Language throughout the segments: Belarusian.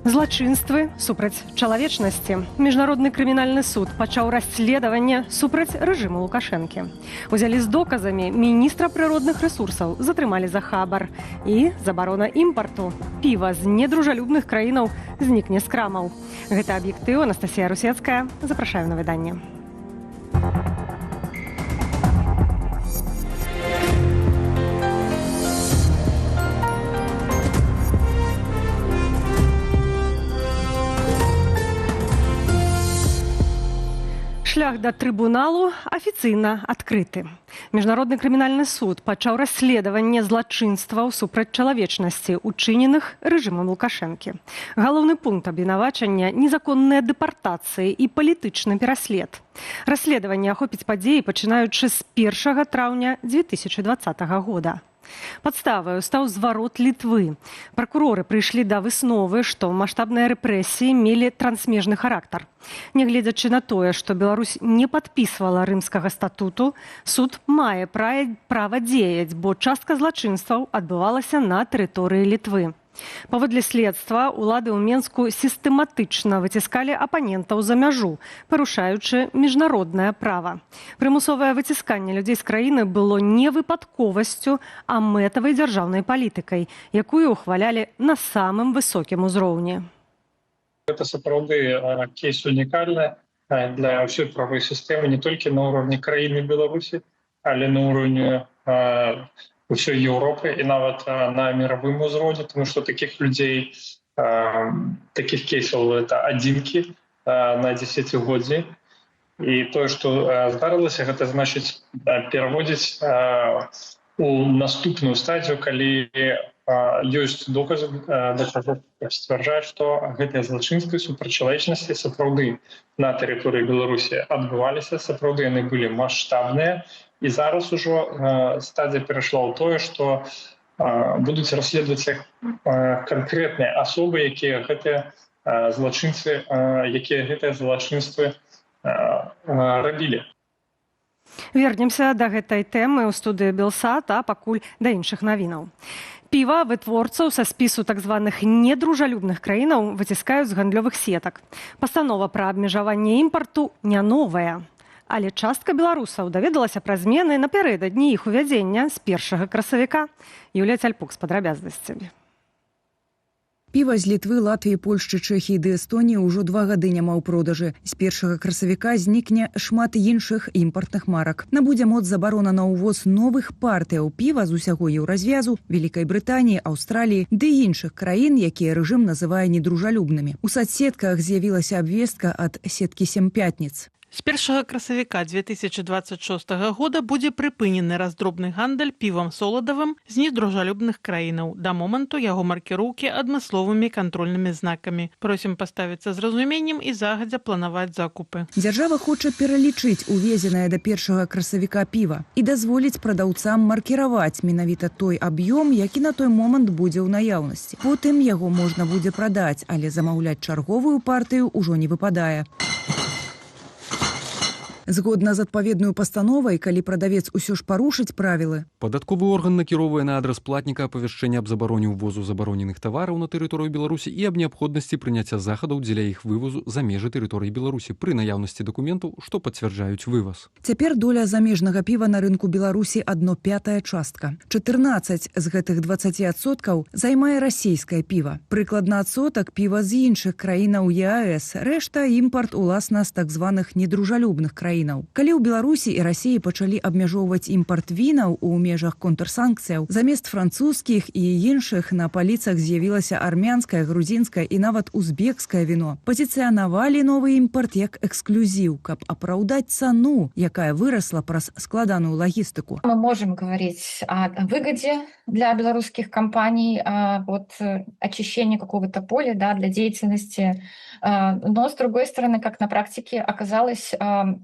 Злачынствы супраць чалавечнасці. Міжнародны крымінальны суд пачаў расследаванне супраць рэжыму Лукашэнкі. Узялі з доказамі міністра прыродных рэсурсаў, затрымалі за хабар. І забарона імпарту. Піва з недружалюбных краінаў знікне з крамаў. Гэта аб'ектыў, Анастасія Русецкая. Запрашаю на выданне. Шлях да трыбуналу афіцыйна адкрыты. Міжнародны крымінальны суд пачаў расследаванне злачынстваў супраць чалавечнасці, учыненых рэжымам Лукашэнкі. Галоўны пункт абвінавачання – незаконныя дэпартацыі і палітычны пераслед. Расследаванне ахопіць падзеі, пачынаючы з 1 траўня 2020 года. Падставаю стаў зварот Літвы. Пракуроры прыйшлі да высновы, што маштабныя рэпрэсіі мелі трансмежны характар. Нягледзячы на тое, што Беларусь не падпісвала рымскага статуту, суд мае права дзеяць, бо частка злачынстваў адбывалася на тэрыторыі Літвы. Паводле следства, улады ў Менску сістэматычна выціскалі апанентаў за мяжу, парушаючы міжнароднае права. Прымусовае выцісканне людзей з краіны было не выпадковасцю, а мэтавай дзяржаўнай палітыкай, якую ухвалялі на самым высокім узроўні. Гэта сапраўды кейс унікальны для ўсёй правовой сістэмы не толькі на ўровні краіны Беларусі, але на ўровні усёй Европы і нават на мировым узроўні, тому што такіх людзей, такіх кейсаў это адзінкі на дзесяцігоддзі. І тое, што здарылася, гэта значыць пераводзіць у наступную стадію, калі ёсць доказы, сцвярджаюць, што гэтыя злачынствы супраць чалавечнасці сапраўды на тэрыторыі Беларусі адбываліся, сапраўды яны былі маштабныя. І зараз ужо стадія перайшла ў тое, што будуць расследавацца канкрэтныя асобы, якія гэтыя злачынствы рабілі. Вернемся да гэтай тэмы ў студыі Белсат, а пакуль да іншых навінаў. Піва вытворцаў са спісу так званых недружалюбных краінаў выціскаюць з гандлёвых сетак. Пастанова пра абмежаванне імпарту не новая. Але частка беларусаў даведалася пра змены напярэдадні іх увядзення з 1 красавіка. Юлія Цяльпук з падрабязнасцямі. Піва з Літвы, Латвіі, Польшчы, Чэхіі ды Эстоніі ўжо 2 гады няма ў продажы. З 1 красавіка знікне шмат іншых імпартных марак. Набудзе моц забарона на ўвоз новых партыяў піва з усяго еўразвязу, Вялікай Брытаніі, Аўстраліі ды іншых краін, якія рэжым называе недружалюбнымі. У сацсетках з'явілася абвестка ад сеткі «7 пятніц». З 1 красавіка 2026 года будзе прыпынены раздробны гандаль півам соладавым з недружалюбных краінаў да моманту яго маркіроўкі адмысловымі кантрольнымі знакамі. Просім паставіцца з разуменнем і загадзя планаваць закупы. Дзяржава хоча пералічыць увезенае да 1 красавіка піва і дазволіць прадаўцам маркіраваць менавіта той аб'ём, які на той момант будзе ў наяўнасці. Потым яго можна будзе прадаць, але замаўляць чарговую партыю ўжо не выпадае. Згодна з адпаведную пастановай, калі прадавец усё ж парушыць правілы, падатковы орган накіроўвае на адрас платніка апавяшчэнне аб забароне ўвозу забароненых тавараў на тэрыторыю Беларусі і аб неабходнасці прыняцця захадаў дзеля іх вывозу за межы тэрыторыі Беларусі пры наяўнасці дакументаў, што пацвярджаюць вываз. Цяпер доля замежнага піва на рынку Беларусі 1/5 частка. 14 з гэтых 20% займае расійскае піва. Прыкладна адсотак піва з іншых краінаў ЕАЭС, рэшта імпарт уласна з так званых недружалюбных краін. Калі ў Беларусі і Расіі пачалі абмяжоўваць імпарт вінаў у межах контрсанкцыяў, замест французскіх і іншых на паліцах з'явілася армянскае, грузінскае і нават узбекскае віно. Пазіцыянавалі новы імпарт як эксклюзіў, каб апраўдаць цану, якая вырасла праз складаную лагістыку. Мы можем говорить о выгоде для белорусских компаний от очищения какого-то поля, да, для деятельности. Но, с другой стороны, как на практике оказалось,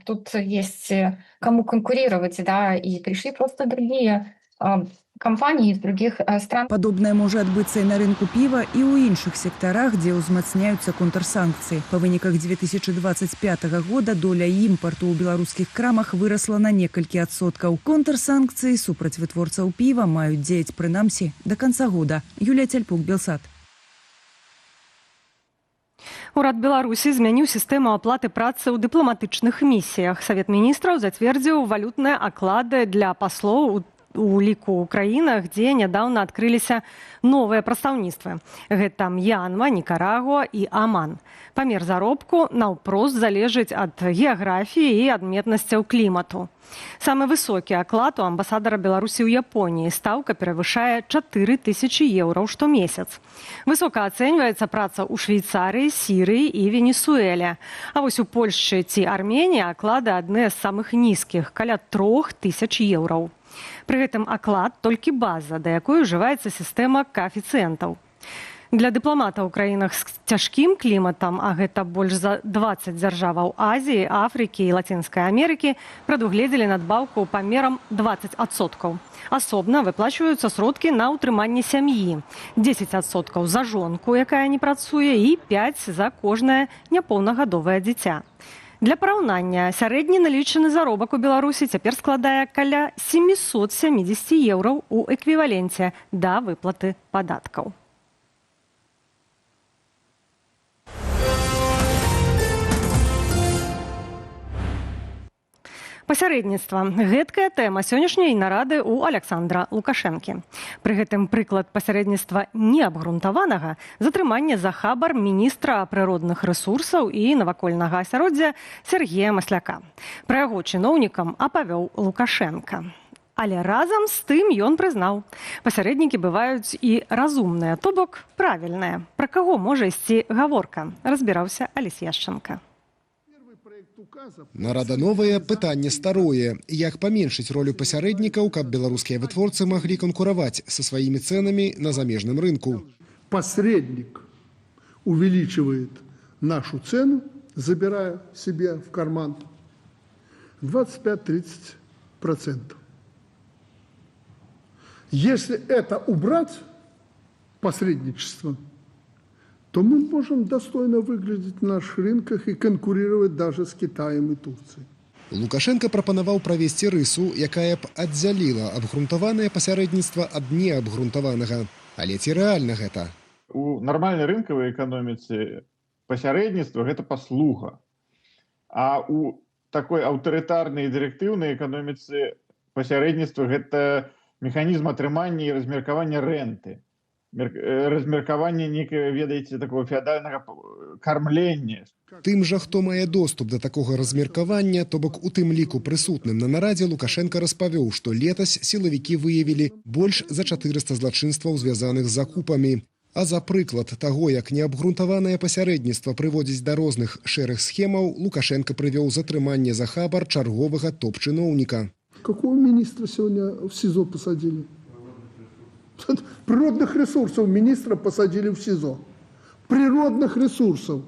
тут есть кому конкурировать, да, и пришли просто другие компании из других стран. Падобнае можа адбыцца і на рынку піва, і ў іншых сектарах, дзе ўзмацняюцца контрсанкцыі. Па выніках 2025 года доля імпарту ў беларускіх крамах вырасла на некалькі адсоткаў. Контрсанкцыі супраць вытворцаў піва маюць дзеяць прынамсі да канца года. Юлія Цяльпук, Белсат. Урад Беларусі змяніў сістэму аплаты працы ў дыпламатычных місіях. Савет міністраў зацвердзіў валютныя аклады для паслоў у ліку краінах, дзе нядаўна адкрыліся новыя прадстаўніцтвы. Гэта М'янма, Нікарагуа і Аман. Памер заробку наўпрост залежыць ад геаграфіі і адметнасцяў клімату. Самы высокі аклад у амбасадара Беларусі ў Японіі. Стаўка перавышае 4000 еўраў штомесяц. Высока ацэньваецца праца ў Швейцарыі, Сірыі і Венесуэле. А вось у Польшчы ці Арменіі аклады адны з самых нізкіх, каля 3000 еўраў. Пры гэтым аклад толькі база, да якой ужываецца сістэма каэфіцыентаў. Для дыпламатаў у краінах з цяжкім кліматам, а гэта больш за 20 дзяржаваў Азіі, Афрыкі і Лацінскай Амерыкі, прадугледзелі надбаўку памерам 20%. Асобна выплачваюцца сродкі на ўтрыманне сям'і. 10% за жонку, якая не працуе, і 5% за кожнае няпоўнагадовае дзіця. Для параўнання, сярэдні налічаны заробак у Беларусі цяпер складае каля 770 еўраў у эквіваленце да выплаты падаткаў. Пасярэдніцтва. Гэткая тэма сённяшняй нарады ў Аляксандра Лукашэнкі. Пры гэтым прыклад пасярэдніцтва неабгрунтаванага затрымання за хабар міністра прыродных рэсурсаў і навакольнага асяроддзя Сергея Масляка. Пра яго чыноўнікам апавёў Лукашэнка. Але разам з тым ён прызнаў. Пасярэднікі бываюць і разумныя, то бок правільныя. Пра каго можа ісці гаворка, разбіраўся Алесь Яшченка. Нарада новае, пытанне старое. Як паменшыць ролю пасярэднікаў, каб беларускія вытворцы маглі канкураваць са сваімі цэнамі на замежным рынку. Посредник увеличивает нашу цену, забирая себе в карман 25-30%. Если это убрать, посредничество, то мы можем достойно выглядеть на наших рынках и конкурировать даже с Китаем и Турцией. Лукашенко прапанаваў правесці рысу, якая б аддзяліла абгрунтаванае пасярэдніцтва ад неабгрунтаванага. Але ці рэальна гэта? У нармальнай рынкавай эканоміцы пасярэдніцтва гэта паслуга. А у такой аўтарытарнай і дырэктыўнай эканоміцы пасярэдніцтва гэта механізм атрымання і размеркавання рэнты. Размеркаванне некае, ведаеце, такого феадальнага кармлення. Тым жа, хто мае доступ да такога размеркавання, то бок у тым ліку прысутным на нарадзе, Лукашенко распавёў, што летась сілавікі выявілі больш за 400 злачынстваў, звязаных з закупамі. А за прыклад таго, як неабгрунтаванае пасярэдніцтва прыводзіць да розных шэрых схемаў, Лукашенко прывёў затрыманне за хабар чарговага топ-чыноўніка. Какого министра сегодня в СИЗО посадили? Природных ресурсов министра посадили в СИЗО. Природных ресурсов.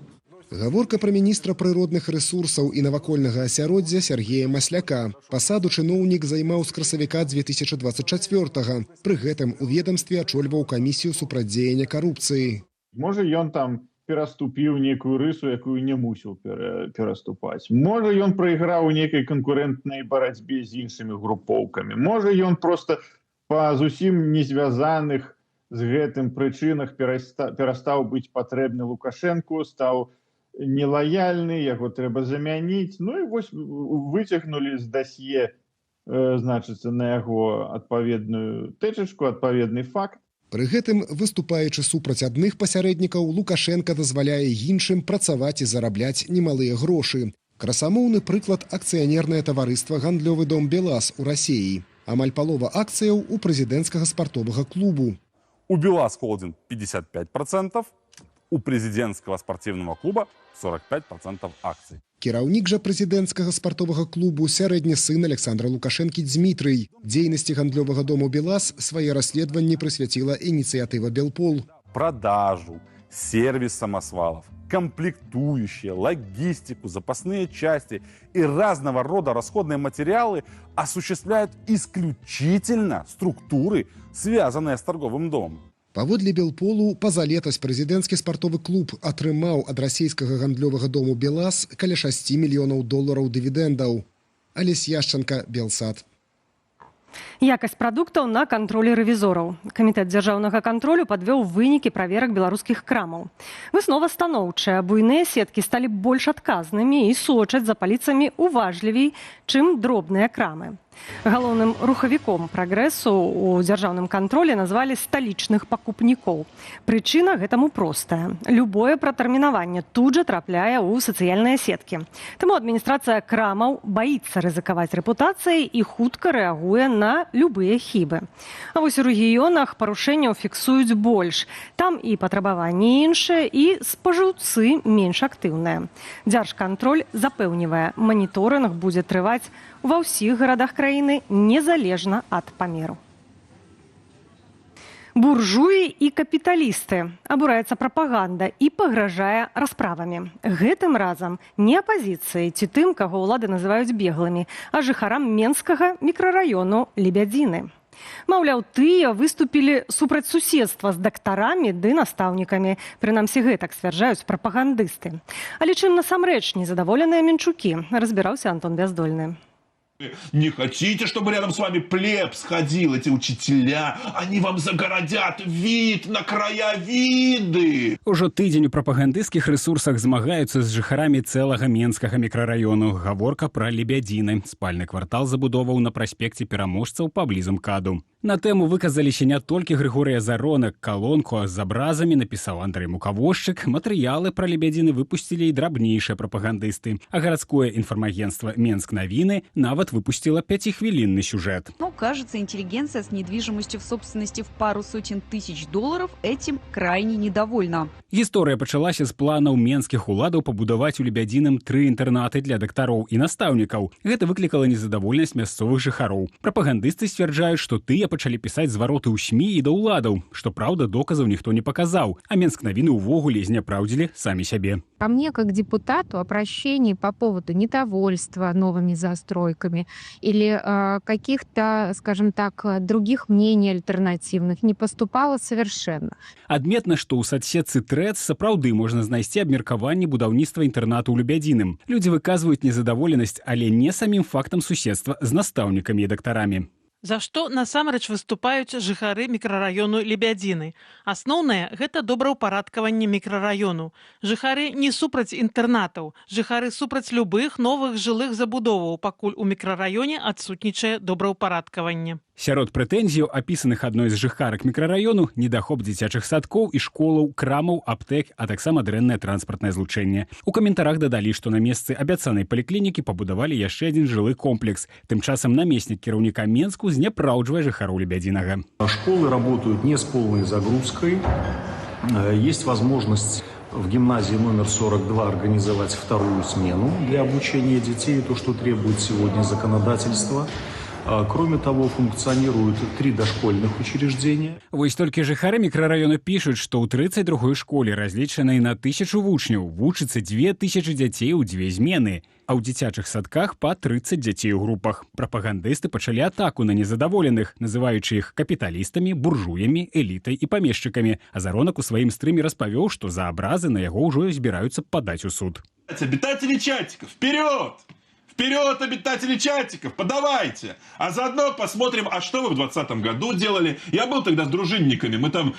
Гаворка пра міністра прыродных рэсурсаў і навакольнага асяроддзя Сергея Масляка. Пасаду чыноўнік займаў з красавіка 2024-га. Пры гэтым у ведамстве ачольваў камісію супрацьдзеяння карупцыі. Можа, ён там пераступіў некую рысу, якую не мусіў пераступаць. Можа, ён прайграў у нейкай канкурэнтнай барацьбе з іншымі групоўкамі. Можа, ён проста па зусім не звязаных з гэтым прычынах перастаў быць патрэбны Лукашэнку, стаў нелаяльны, яго трэба замяніць. Ну і вось выцягнулі з дасье, значыцца, на яго адпаведную тэчачку, адпаведны факт. Пры гэтым, выступаючы супраць адных пасярэднікаў, Лукашенка дазваляе іншым працаваць і зарабляць немалыя грошы. Красамоўны прыклад акцыянернае таварыства «Гандлёвы дом БелАЗ» у Расіі. Амаль палова акцыяў у прэзідэнцкага спартовага клубу. У БелАЗ холдинг 55%, у президентского спортивного клуба 45% акций. Кіраўнік жа прэзідэнцкага спартовага клубу сярэдні сын Александра Лукашэнкі Дзмітрый. Дзейнасці гандлёвага дому БелАЗ свае расследаванні прысвяціла ініцыятыва Белпол. Продажу, сервис самосвалов, комплектующие, логистику, запасные части и разного рода расходные материалы осуществляют исключительно структуры, связанные с торговым домом. Паводле Белполу, пазалетась прэзідэнцкі спартовы клуб атрымаў ад расійскага гандлёвага дому БелАЗ каля $6 мільёнаў дывідэндаў. Алесь Яшченка, Белсат. Якасць прадуктаў на кантролі рэвізораў. Камітэт дзяржаўнага кантролю падвёў вынікі праверак беларускіх крамаў. Выснова станоўчая. Буйныя сеткі сталі больш адказнымі і сочаць за паліцамі уважлівей, чым дробныя крамы. Галоўным рухавіком прагрэсу ў дзяржаўным кантролі назвалі сталічных пакупнікоў. Прычына гэтаму простая. Любое пратэрмінаванне тут жа трапляе ў сацыяльныя сеткі. Таму адміністрацыя крамаў баіцца рызыкаваць рэпутацыяй і хутка рэагуе на любыя хібы. А вось у рэгіёнах парушэнняў фіксуюць больш. Там і патрабаванні іншыя, і спажыўцы менш актыўныя. Дзяржкантроль запэўнівае, маніторынг будзе трываць ва ўсіх гарадах краіны незалежна ад памеру. Буржуі і капіталісты. Абураецца прапаганда і пагражае расправамі. Гэтым разам не апазіцыі ці тым, каго ўлады называюць беглымі, а жыхарам менскага мікрараёну Лебядзіны. Маўляў, тыя выступілі супраць суседства з дактарамі ды настаўнікамі. Прынамсі гэтак сцвярджаюць прапагандысты. Але чым насамрэч незадаволеныя менчукі, разбіраўся Антон Бяздольны. Не хотите, чтобы рядом с вами плебс ходил, эти учителя? Они вам загородят вид на краявиды. Ужо тыдзень у прапагандысцкіх рэсурсах змагаюцца з жыхарамі цэлага менскага мікрараёну. Гаворка пра Лебядзіны. Спальны квартал забудоваў на праспекце Пераможцаў паблізу МКАДу. На тэму выказаліся не толькі Григорія Заронак. Калонку з абразамі напісаў Андрэй Мукавошчык. Матэрыялы пра Лебядзіны выпусцілі і драбнейшыя прапагандысты. А гарадское інфармагентства «Менск навіны» нават выпустила 5-хвилинный сюжет. Но, кажется, интеллигенция с недвижимостью в собственности в пару сотен тысяч долларов этим крайне недовольна. Гісторыя пачалася з планаў менскіх уладаў пабудаваць у Лебядзіным 3 інтэрнаты для дактароў і настаўнікаў. Гэта выклікала незадаволенасць мясцовых жыхароў. Прапагандысты сцвярджаюць, што тыя пачалі пісаць звароты ў СМІ і да ўладаў. Што праўда, доказаў ніхто не паказаў, а Менск навіны ўвогуле зняпраўдзілі самі сябе. По мне, как депутату, обращений по поводу недовольства новыми застройками или каких-то, скажем так, других мнений альтернативных не поступало совершенно. Адметна, што ў садсетцы Трэц сапраўды можна знайсці абмеркаванне будаўніцтва інтэрнату ў Лебядзіным. Людзі выказваюць незадаволенасць, але не самім фактам суседства з настаўнікамі і дактарамі. За што насамрэч выступаюць жыхары мікрараёну Лебядзіны. Асноўнае – гэта добраўпарадкаванне мікрараёну. Жыхары не супраць інтэрнатаў. Жыхары супраць любых новых жылых забудоваў, пакуль у мікрараёне адсутнічае добраўпарадкаванне. Сярод прэтэнзіяў, апісаных адной з жыхарак мікрараёну, недахоп дзіцячых садкоў і школаў, крамаў, аптэк, а таксама дрэннае транспартнае злучэнне. У каментарах дадалі, што на месцы абяцанай паліклінікі пабудавалі яшчэ адзін жылы комплекс. Тым часам намеснік кіраўніка Менску зняпраўджвае жыхароў Лебядзінага. Школы работают не с полной загрузкой. Есть возможность в гимназии номер 42 организовать вторую смену для обучения детей, то, что требует сегодня законодательство. Кроме того, функционируют 3 дошкольных учреждения. Вось толькі жыхары мікрараёну пішуць, што ў 32-й школе, разлічанай на 1000 вучняў, вучыцца 2000 дзяцей у 2 змены, а ў дзіцячых садках па 30 дзяцей у групах. Прапагандысты пачалі атаку на незадаволеных, называючы іх капіталістамі, буржуямі, элітай і памешчыкамі. А Заронак у сваім стрыме распавёў, што за абразы на яго ўжо збіраюцца падаць у суд. Обитатели чатиков, вперед! Вперед, обитатели чатиков, подавайте! А заодно посмотрим, а что вы в 2020 году делали. Я был тогда с дружинниками, мы там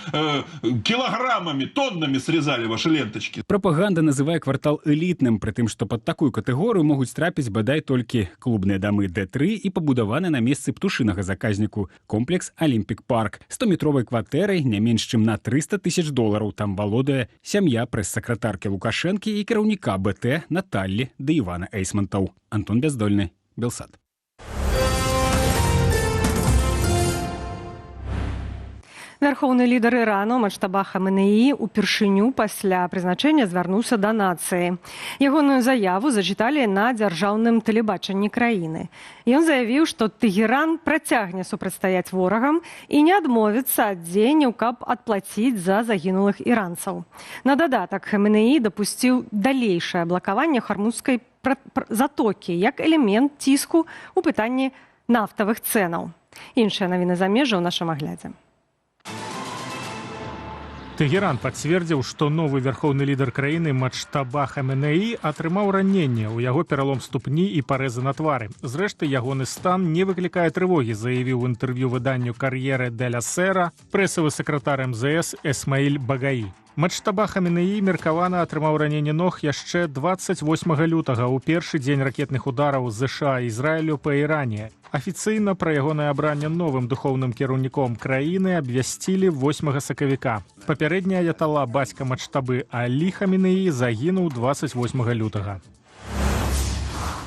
килограммами, тоннами срезали ваши ленточки. Прапаганда называе квартал элітным, пры тым, што пад такую катэгорыю могуць трапіць бадай толькі клубныя дамы Д3 і пабудаваны на месцы птушынага заказніку комплекс Олімпік Парк. 100-метровай кватэрай не менш чым на $300 000. Там валодае сям'я прэс-сакратаркі Лукашэнкі і кіраўніка БТ Наталлі ды Івана Эйсмантаў. Антон Бяздольны, Белсад. Вярхоўны лідар Ірану Маджтаба Хаменеі упершыню пасля прызначэння звярнуўся да нацыі. Ягоную заяву зачыталі на дзяржаўным тэлебачанні краіны. Ён заявіў, што Тэгеран працягне супрацьстаяць ворагам і не адмовіцца ад дзеянняў, каб адплаціць за загінулых іранцаў. На дадатак Хаменеі дапусціў далейшае блакаванне Хармузскай затокі як элемент ціску ў пытанні нафтавых цэнаў. Іншыя навіны замежжа ў нашым аглядзе. Тегеран пацвердзіў, што новы вярхоўны лідар краіны Маджтаба Хаменеі атрымаў раненне, у яго пералом ступні і парэзы на твары. Зрэшты, ягоны стан не выклікае трывогі, заявіў у інтэрв'ю выданню «Кар'еры деля Сера» прэсавы сакратар МЗС Эсмаіль Багаі. Маджтаба Хаменеі меркавана атрымаў раненне ног яшчэ 28 лютага ў першы дзень ракетных удараў ЗША і Ізраілю па Іране. Афіцыйна пра ягонае абранне новым духоўным кіраўніком краіны абвясцілі 8 сакавіка. Папярэдні аятала бацька Маджтабы Алі Хаменеі загінуў 28 лютага.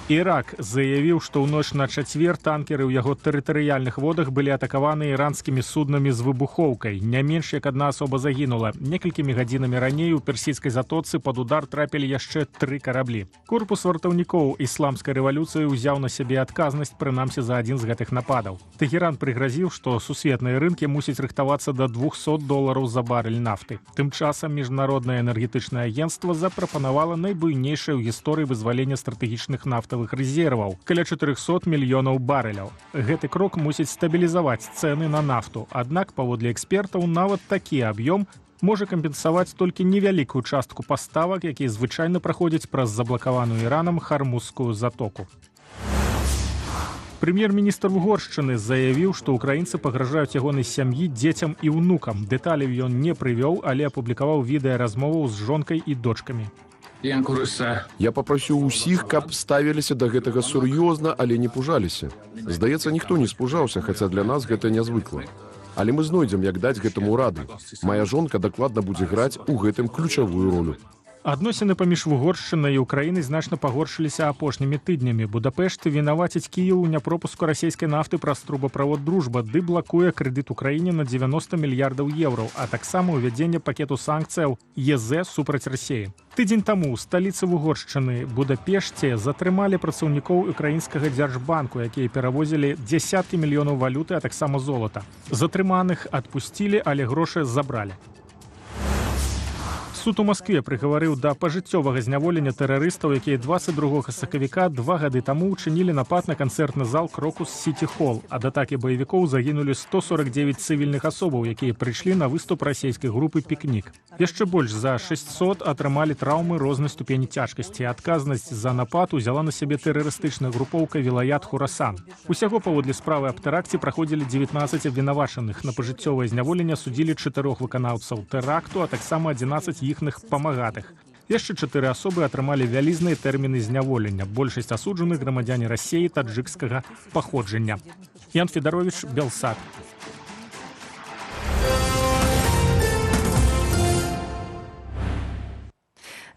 Ірак заявіў, што ў ноч на чацвер танкеры ў яго тэрытарыяльных водах былі атакаваны іранскімі суднамі з выбухоўкай. Не менш як адна асоба загінула. Некалькімі гадзінамі раней у персійскай затоцы пад удар трапілі яшчэ 3 караблі. Корпус вартаўнікоў ісламскай рэвалюцыі ўзяў на сябе адказнасць прынамсі за адзін з гэтых нападаў. Тегеран прыгразіў, што сусветныя рынкі мусяць рыхтавацца да $200 за барэль нафты. Тым часам міжнароднае энергетычнае агенцтва запрапанавала найбуйнейшае ў гісторыі вызвалення стратэгічных нафтавых рэзерваў каля 400 мільёнаў барэляў. Гэты крок мусіць стабілізаваць цэны на нафту. Аднак, паводле экспертаў, нават такі аб'ём можа кампенсаваць толькі невялікую частку паставак, якія звычайна праходзяць праз заблакаваную Іранам Хармузскую затоку. Прэм'ер-міністр Угоршчыны заявіў, што ўкраінцы пагражаюць ягонай сям'і, дзецям і ўнукам. Дэталяў ён не прывёў, але апублікаваў відэа размоваў з жонкай і дочкамі. Я папрасіў усіх, каб ставіліся да гэтага сур'ёзна, але не пужаліся. Здаецца, ніхто не спужаўся, хаця для нас гэта нязвыкла. Але мы знойдзем, як даць гэтаму рады. Мая жонка дакладна будзе граць у гэтым ключавую ролю. Адносіны паміж Угоршчынай і Украінай значна пагоршыліся апошнімі тыднямі. Будапешт вінаваціць Кіеў у няпропуску расійскай нафты праз трубаправод «Дружба», ды блакуе крэдыт Украіне на 90 мільярдаў еўраў, а таксама ўвядзенне пакету санкцыяў ЕЗ супраць Расіі. Тыдзень таму ў сталіцы Угоршчыны Будапешце затрымалі працаўнікоў украінскага дзяржбанку, якія перавозілі дзясяткі мільёнаў валюты, а таксама золата. Затрыманых адпусцілі, але грошы забралі. Суд у Маскве прыгаварыў да пажыццёвага зняволення тэрарыстаў, якія 22 сакавіка 2 гады таму ўчынілі напад на канцэртны зал Крокус Сіті Холл. Ад атакі баевікоў загінулі 149 цывільных асобаў, якія прыйшлі на выступ расійскай групы «Пікнік». Яшчэ больш за 600 атрымалі траўмы рознай ступені цяжкасці. Адказнасць за напад узяла на сябе тэрарыстычная групоўка «Вілаят Хурасан». Усяго паводле справы аб тэракце праходзілі 19 абвінавачаных. На пажыццёвае зняволенне судзілі 4 выканаўцаў тэракту, а таксама 11 іхных памагатых. Яшчэ 4 асобы атрымалі вялізныя тэрміны зняволення. Большасць асуджаных грамадзяне Расіі таджыкскага паходжання. Ян Федарович, Белсат.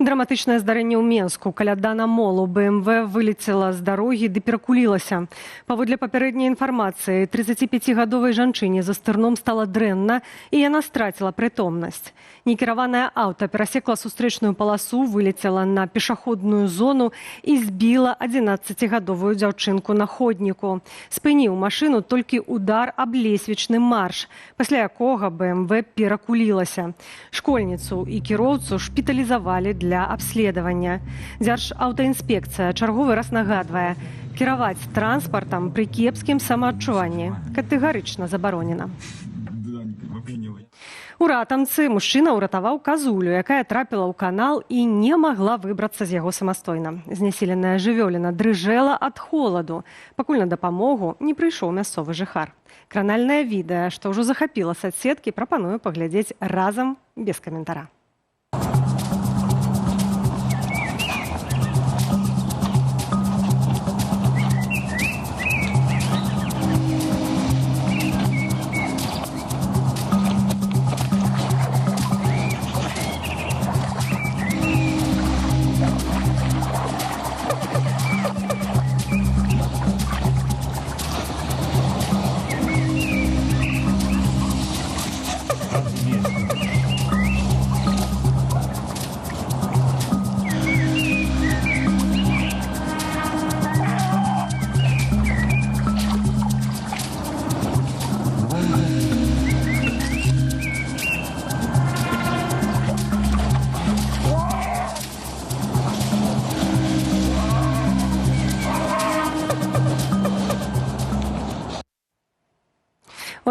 Драматычнае здарэнне ў Менску. Каля Дана Молу БМВ вылецела з дарогі ды перакулілася. Паводле папярэдняй інфармацыі, 35гадовай жанчыне за стырном стала дрэнна, і яна страціла прытомнасць. Некіраванае аўта перасекла сустрэчную паласу, вылецела на пешаходную зону і збіла 11гадовую дзяўчынку на ходніку. Спыніў машыну толькі удар аб лесвічны марш, пасля якога БМВ перакулілася. Школьніцу і кіроўцу шпіталізавалі для абследавання. Дзяржаўтаінспекцыя чарговы раз нагадвае, кіраваць транспартам пры кепскім самаадчуванні катэгарычна забаронена. У ратамцы мужчына ўратаваў казулю, якая трапіла ў канал і не магла выбрацца з яго самастойна. Знясіленая жывёліна дрыжэла ад холаду, пакуль на дапамогу не прыйшоў мясцовы жыхар. Кранальнае відэа, што ўжо захапіла садсеткі, прапаную паглядзець разам без каментара.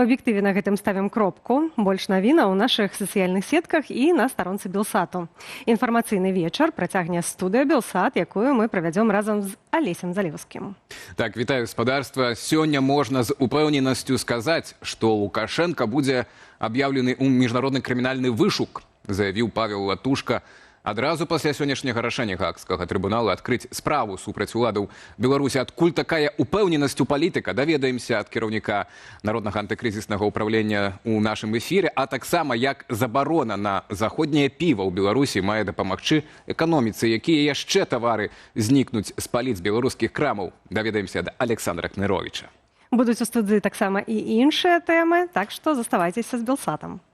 У аб'ектыве на гэтым ставім кропку. Больш навіна ў нашых сацыяльных сетках і на старонцы Белсату. Інфармацыйны вечар працягне студыя Белсат, якую мы правядзём разам з Алесем Залевскім. Так, вітаю, гаспадарства. Сёння можна з упэўненасцю сказаць, што Лукашенко будзе аб'яўлены ў міжнародны крымінальны вышук, заявіў Павел Латушка. Адразу пасля сённяшняга рашэння Гаагскага трыбунала адкрыць справу супраць уладаў Беларусі. Адкуль такая упэўненасць у палітыка? Даведаемся ад кіраўніка Народнага антыкрызіснага ўправлення ў нашым эфіры, а таксама як забарона на заходняе піва ў Беларусі мае дапамагчы эканоміцы, якія яшчэ тавары знікнуць з паліц беларускіх крамаў. Даведаемся ад Александра Кныровіча. Будуць у студыі таксама і іншыя тэмы, так што заставайцеся з Белсатам.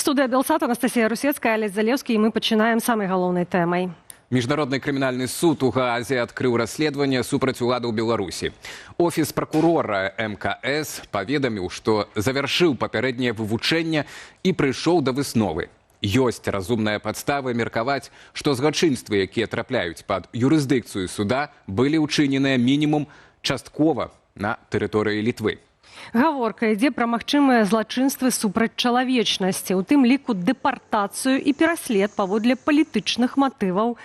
Студыя Белсат, Анастасія Русецкая, Алесь Залевскі, і мы пачынаем самай галоўнай тэмай. Міжнародны крымінальны суд у Гаазе адкрыў расследаванне супраць уладаў Беларусі. Офіс пракурора МКС паведаміў, што завяршыў папярэдняе вывучэнне і прыйшоў да высновы. Ёсць разумная падстава меркаваць, што злачынствы, якія трапляюць пад юрысдыкцыю суда, былі ўчыненыя мінімум часткова на тэрыторыі Літвы. Гаворка ідзе пра магчымыя злачынствы супраць чалавечнасці, у тым ліку дэпартацыю і пераслед паводле палітычных матываў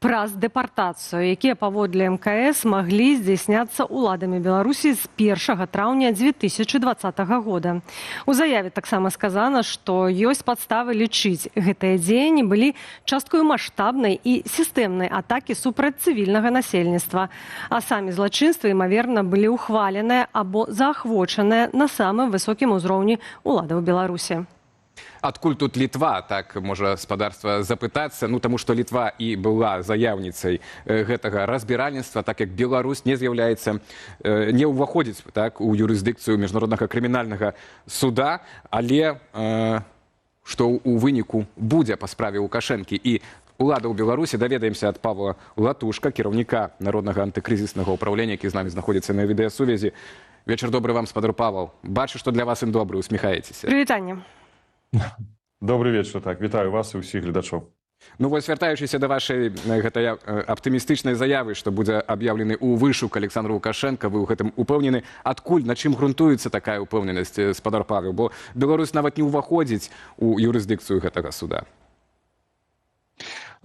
праз дэпартацыю, якія паводле МКС маглі здзяйсняцца ўладамі Беларусі з 1 траўня 2020 года. У заяве таксама сказана, што ёсць падставы лічыць, гэтыя дзеянні былі часткою маштабнай і сістэмнай атакі супраць цывільнага насельніцтва, а самі злачынствы, імаверна, былі ўхваленыя або заахвочаныя на самым высокім узроўні ўладаў Беларусі. Адкуль тут Літва, так можа гаспадарства запытацца, таму што Літва і была заяўніцай гэтага разбіральніцтва, так як Беларусь не з'яўляецца, не ўваходзіць так, у юрысдыкцыю міжнароднага крымінальнага суда, але што ў выніку будзе па справе Лукашэнкі і уладаў Беларусі, даведаемся ад Павла Латушка, кіраўніка Народнага антыкрызіснага ўправлення, які з намі знаходзіцца на відэасувязі. Вечар добры вам, спадар Павел. Бачу, што для вас ім добры, усміхаецеся. Прывітанне. Добрый вечер, так, вітаю вас і ўсіх гледачоў. Вось вяртаючыся да вашай гэтай аптымістычнай заявы, што будзе аб'яўлены ў вышук Александр Лукашенко, вы ў гэтым упэўнены. Адкуль, на чым грунтуецца такая ўпэўненасць, спадар Павел? Бо Беларусь нават не ўваходзіць у юрысдыкцыю гэтага суда.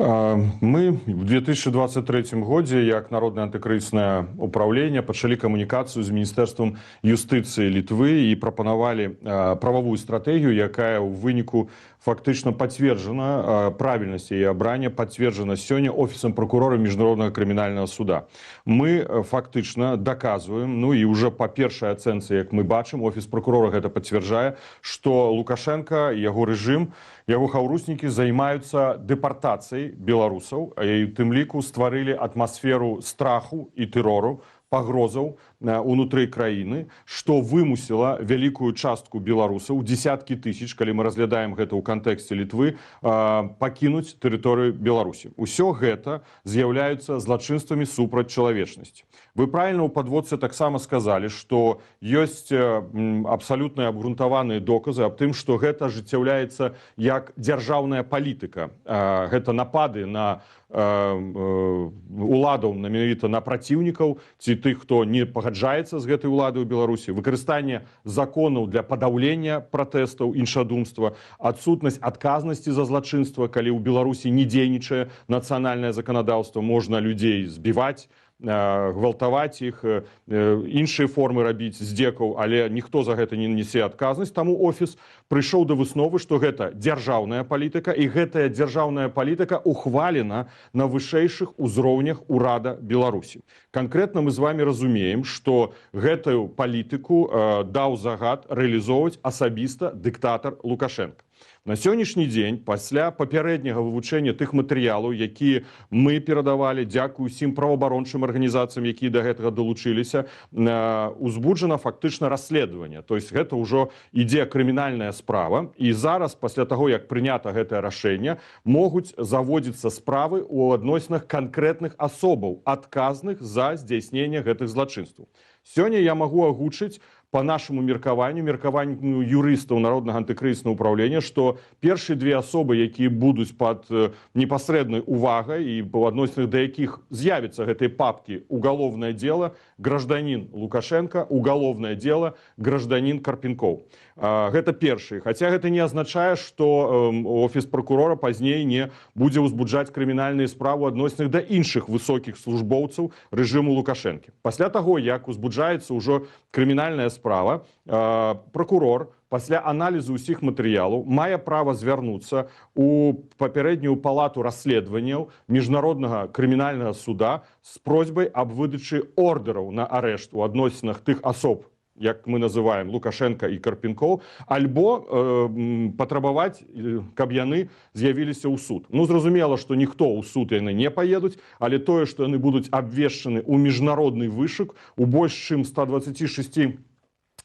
Мы в 2023 годзе, як Народнае антыкрызіснае ўправленне, пачалі камунікацыю з Міністэрствам юстыцыі Літвы і прапанавалі прававую стратэгію, якая ў выніку фактычна пацверджана, правільнасць яе абрання пацверджана сёння офісам пракурора Міжнароднага крымінальнага суда. Мы фактычна даказваем, і ўжо па першай ацэнцы, як мы бачым, офіс пракурора гэта пацвярджае, што Лукашенко, яго рэжым, яго хаўруснікі займаюцца дэпартацыяй беларусаў, і ў тым ліку стварылі атмасферу страху і тэрору, пагрозаў унутры краіны, што вымусіла вялікую частку беларусаў, дзесяткі тысяч, калі мы разглядаем гэта ў кантэксце Літвы, пакінуць тэрыторыю Беларусі. Усё гэта з'яўляюцца злачынствамі супраць чалавечнасці. Вы правільна ў падводцы таксама сказалі, што ёсць абсалютна абгрунтаваныя доказы аб тым, што гэта ажыццяўляецца як дзяржаўная палітыка. Гэта напады на уладаў, менавіта на праціўнікаў, ці тых, хто не пагаджаецца з гэтай уладай у Беларусі, выкарыстанне законаў для падаўлення пратэстаў, іншадумства, адсутнасць адказнасці за злачынства, калі ў Беларусі не дзейнічае нацыянальнае заканадаўства, можна людзей збіваць, гвалтаваць іх, іншыя формы рабіць здзекаў, але ніхто за гэта не несе адказнасць. Таму офіс прыйшоў да высновы, што гэта дзяржаўная палітыка, і гэтая дзяржаўная палітыка ухвалена на вышэйшых узроўнях урада Беларусі. Канкрэтна мы з вами разумеем, што гэтую палітыку даў загад рэалізоўваць асабіста дыктатар Лукашенко. На сённяшні дзень пасля папярэдняга вывучэння тых матэрыялаў, якія мы перадавалі, дзякую усім праваабарончым арганізацыям, якія да гэтага далучыліся, узбуджана фактычна расследаванне. То есть гэта ўжо ідзе крымінальная справа, і зараз пасля таго, як прынята гэтае рашэнне, могуць заводзіцца справы ў адносінах канкрэтных асобаў, адказных за здзяйсненне гэтых злачынстваў. Сёння я магу агучыць по нашему меркаванню юрыстаў Народнага антыкрызіснага ўпраўлення, што першыя две асобы, якія будуць пад непасрэднай увагай і па адносінах да якіх з'явіцца гэтай папкі уголовное дело гражданин Лукашенко, уголовное дело гражданин Карпенков. Гэта першые. Хаця гэта не азначае, што офіс прокурора пазней не будзе ўзбуджаць крымінальныя справы адносінах да іншых высокіх службоўцаў рэжыму Лукашэнкі. Пасля таго, як узбуджаецца ўжо крымінальная справа, прокурор пасля аналізу ўсіх матэрыялаў мае права звярнуцца у папярэднюю палату расследаванняў міжнароднага крымінальнага суда з просьбай аб выдачы ордэраў на арэшт у адносінах тых асоб, як мы называем Лукашенко і Карпенков, альбо патрабаваць, каб яны з'явіліся ў суд. Ну, зразумела, што ніхто ў суд яны не паедуць, але тое, што яны будуць абвешчаны ў міжнародны вышук у больш чым 126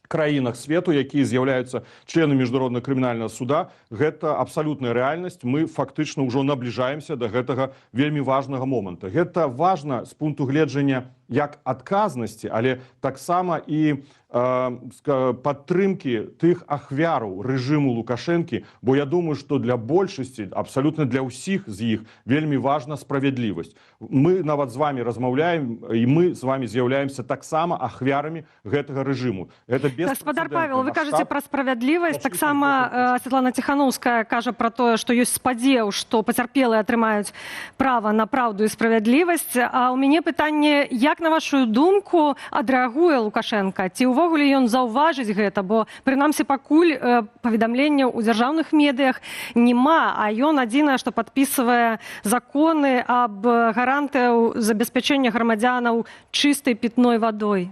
краінах свету, якія з'яўляюцца членамі міжнароднага крымінальнага суда, гэта абсалютная рэальнасць. Мы фактычна ўжо набліжаемся да гэтага вельмі важнага моманта. Гэта важна з пункту гледжання як адказнасці, але таксама і падтрымкі тых ахвяраў рэжыму Лукашэнкі, бо я думаю, што для большасці, абсалютна для ўсіх з іх вельмі важна справядлівасць. Мы нават з вами размаўляем, і мы з вами з'яўляемся таксама ахвярамі гэтага рэжыму. Гаспадар Павел, вы кажаце пра справядлівасць, таксама Светлана Ціхановская кажа пра тое, што ёсць спадзеў, што пацярпелыя атрымаюць права на праўду і справядлівасць. А ў мяне пытанне, як на вашу думку адрэагуе Лукашенко? Ці увогуле ён заўважыць гэта? Бо прынамсі пакуль паведамленняў у дзяржаўных медыях няма, а ён адзінае, што падпісвае законы аб гарантыяў забеспячэння грамадзянаў чыстай пітной вадой.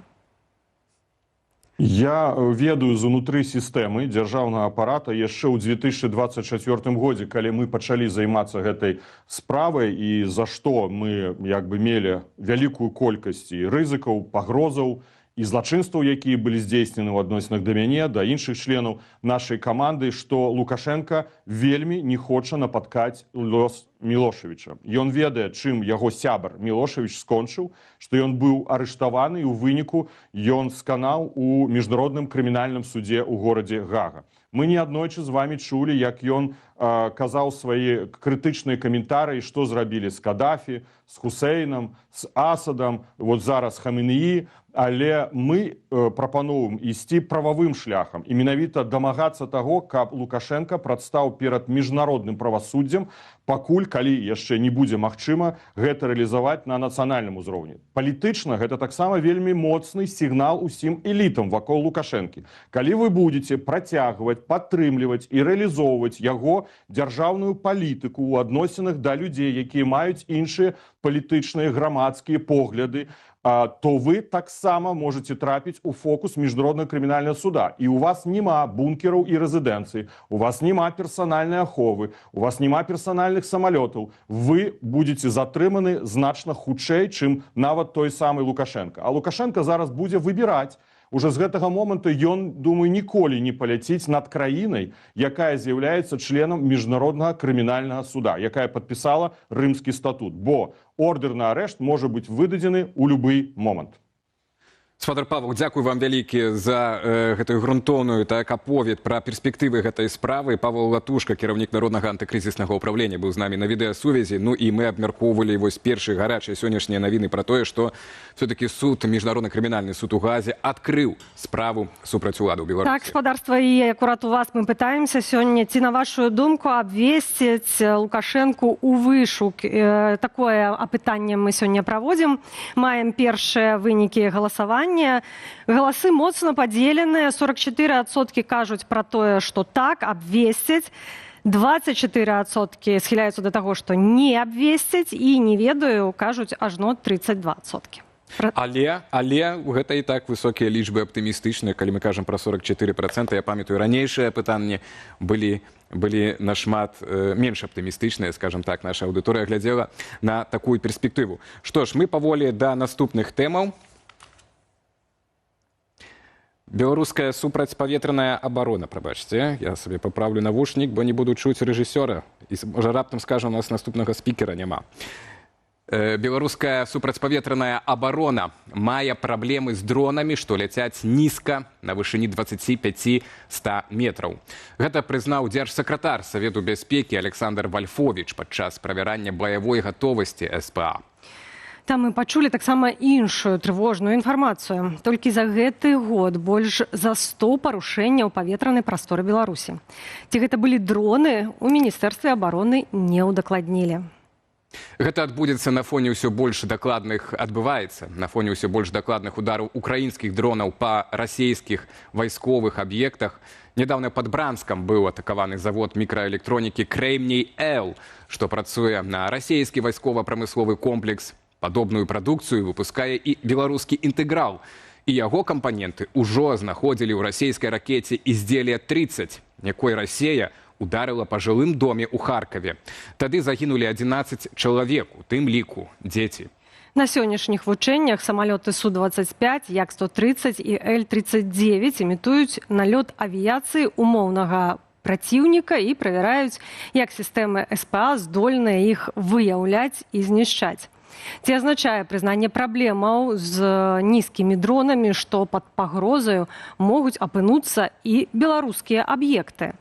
Я ведаю знутры сістэмы дзяржаўнага апарата яшчэ ў 2024 годзе, калі мы пачалі займацца гэтай справай і за што мы як бы мелі вялікую колькасць рызыкаў, пагрозаў і злачынстваў, якія былі здзейснены ў адносінах да мяне, да іншых членаў нашай каманды, што Лукашенко вельмі не хоча напаткаць лёс Мілошевіча. Ён ведае, чым яго сябар Мілошевіч скончыў, што ён быў арыштаваны і ў выніку ён сканаў у міжнародным крымінальным судзе ў горадзе Гага. Мы неаднойчы з вами чулі, як ён казаў свае крытычныя каментарыі, што зрабілі з Кадафі, з Хусейнам, з Асадам, вот зараз Хаменеі, але мы прапановваем ісці прававым шляхам і менавіта дамагацца таго, каб Лукашенко прадстаў перад міжнародным правасуддзем, пакуль, калі яшчэ не будзе магчыма гэта рэалізаваць на нацыянальным узроўні. Палітычна гэта таксама вельмі моцны сігнал усім элітам вакол Лукашэнкі. Калі вы будзеце працягваць, падтрымліваць і рэалізоўваць яго дзяржаўную палітыку ў адносінах да людзей, якія маюць іншыя палітычныя грамадскія погляды, то вы таксама можете трапіць у фокус міжнароднага крымінальнага суда. І у вас няма бункераў і рэзідэнцый, у вас няма персанальнай аховы, у вас няма персанальных самалётаў. Вы будете затрыманы значна хутчэй, чым нават той самы Лукашенко. А Лукашенко зараз будзе выбіраць. Уже з гэтага моманту ён, думаю, ніколі не паляціць над краінай, якая з'яўляецца членам міжнароднага крымінальнага суда, якая падпісала рымскі статут. Бо ордер на арэшт можа быць выдадзены ў любы момант. Спадар Павел, дзякуй вам вялікі за гэтую грунтоўную аповед пра перспектывы гэтай справы. Павел Латушка, кіраўнік Народнага антыкрызіснага ўпраўлення, быў з намі на відэасувязі. Ну і мы абмяркоўвалі вось першыя гарачыя сённяшнія навіны пра тое, што все-таки суд, міжнародны крымінальны суд у Газе адкрыў справу супраць уладаў Беларусі. Так, спадарства, і акурат у вас мы пытаемся сёння, ці на вашу думку абвесціць Лукашэнку ў вышук. Такое апытанне мы сёння праводзім. Маем першыя вынікі галасавання. Галасы моцна падзеленыя. 44% кажуць пра тое, што так, абвесцяць. 24% схіляюцца да таго, што не абвесцяць. І не ведаю, кажуць ажно 32%. Але гэта і так высокія лічбы аптымістычныя, калі мы кажам пра 44%. Я памятаю, ранейшыя пытанні былі былі нашмат менш аптымістычныя, скажем так, наша аўдыторыя глядзела на такую перспектыву. Што ж, мы паволі да наступных тэмаў. Беларуская супрацьпаветраная абарона, прабачце, я сабе паправлю навушнік, бо не буду чуць рэжысёра, і можа раптам скажа, у нас наступнага спікера няма. Беларуская супрацьпаветраная абарона мае праблемы з дронамі, што ляцяць нізка на вышыні 25-100 метраў. Гэта прызнаў дзяржсакратар Савету бяспекі Александр Вальфовіч падчас правярання баявой гатовасці СПА. Там мы пачулі таксама іншую трывожную інфармацыю. Толькі за гэты год больш за 100 парушэнняў паветранай прасторы Беларусі. Ці гэта былі дроны, у Міністэрстве абароны не ўдакладнілі. Гэта адбудзецца на фоне ўсё больш дакладных удараў украінскіх дронаў па расійскіх вайсковых аб'ектах. Нядаўна пад Бранскам быў атакаваны завод мікраэлектронікі Крэймней-Эл, што працуе на расійскі вайскова-прамысловы комплекс. Падобную прадукцыю выпускае і беларускі інтэграл. І яго кампаненты ўжо знаходзілі ў расійскай ракеце «Изделие-30», якой Расія ударыла па жылым доме ў Харкаве. Тады загінулі 11 чалавек, у тым ліку дзеці. На сённяшніх вучэннях самалёты Су-25, Як-130 і Л-39 імітуюць налёт авіяцыі умоўнага праціўніка і правяраюць, як сістэмы СПА здольныя іх выяўляць і знішчаць. Ці азначае прызнанне праблемаў з нізкімі дронамі, што пад пагрозаю могуць апынуцца і беларускія аб'екты?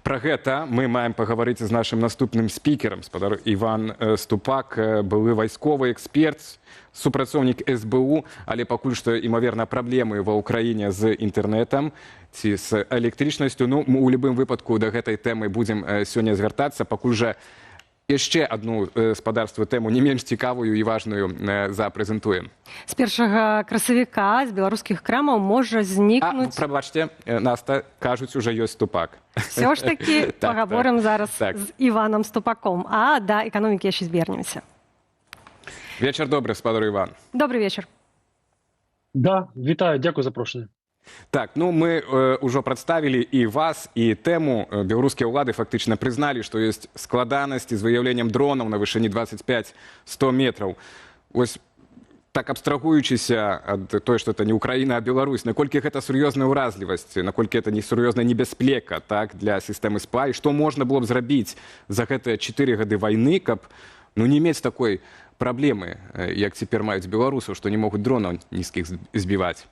Пра гэта мы маем пагаварыць з нашым наступным спікерам, спадар Іван Ступак, былы вайсковы эксперт, супрацоўнік СБУ, але пакуль што, імаверна, праблемы ва ўкраіне з інтэрнэтам ці з электрычнасцю. Ну, мы ў любым выпадку да гэтай тэмы будзем сёння звяртацца, пакуль жа яшчэ адну спадарству тэму не менш цікавую і важную запрэзентуем. З 1 красавіка з беларускіх крамаў можа знікнуць... Прабачце, Наста, кажуць, ужо ёсць Ступак. Все ж таки пагаворым зараз з Іванам Ступаком. А да эканомікі яшчэ звернемся. Вечар добры, спадар Іван. Добрый вечар. Да, вітаю, дзякую за запрошенне. Так, ну мы ўжо прадставілі і вас, і тэму. Беларускія ўлады фактычна прызналі, што ёсць складанасці з выяўленнем дронаў на вышыні 25-100 метраў. Вось так абстрагуючыся ад той, што это не Украіна, а Беларусь, наколькі гэта сур'ёзная ўразлівасць, наколькі это не сур'ёзная небяспека, так, для сістэмы СПА, і што можна было б зрабіць за гэтыя 4 гады вайны, каб не мець такой праблемы, як цяпер маюць беларусаў, што не могуць дронаў нізкіх збіваць.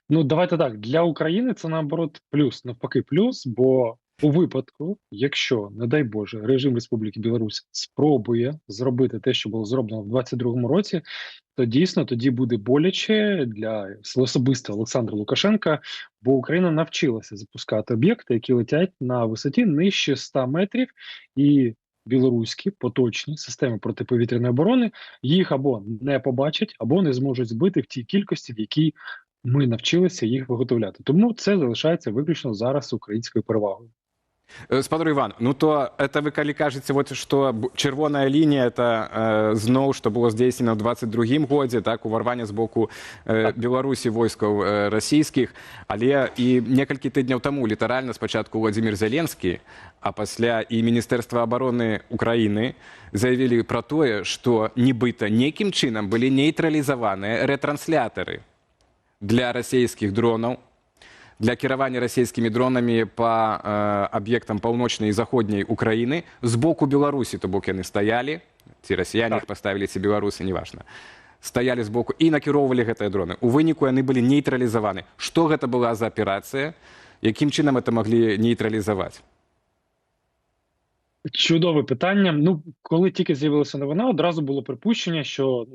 Ну, давайте так, для України це, наоборот, плюс, навпаки плюс, бо у випадку, якщо, не дай Боже, режим Республіки Білорусь спробує зробити те, що було зроблено в 22-му році, то дійсно тоді буде боляче для особисто Олександра Лукашенка, бо Україна навчилася запускати об'єкти, які летять на висоті нижче 100 метрів, і білоруські поточні системи протиповітряної оборони їх або не побачать, або не зможуть збити в тій кількості, в якій ми навчилися їх виготовляти. Тому це залишається виключно зараз українською перевагою. Спадар Іван, ну то это вы калі кажаце, вот, што чырвоная лінія это зноў, што было здзейснена ў 22-м годзе, так, уварванне з боку Беларусі войскаў расійскіх, але і некалькі тыдняў таму літаральна спачатку Владзімір Зеленскі, а пасля і Міністэрства абароны Украіны заявілі пра тое, што нібыта нейкім чынам былі нейтралізаваныя рэтрансляторы для расійскіх дронаў, для кіравання расійскімі дронамі па аб'ектам паўночнай і заходняй Украіны з боку Беларусі, то бок яны стаялі, ці расіяне іх паставілі, ці беларусы, неважна, стаялі з боку і накіроўвалі гэтыя дроны. У выніку яны былі нейтралізаваны. Што гэта была за аперацыя? Якім чынам это маглі нейтралізаваць? Чудове питання. Ну, коли тільки з'явилася новина, одразу було припущення, що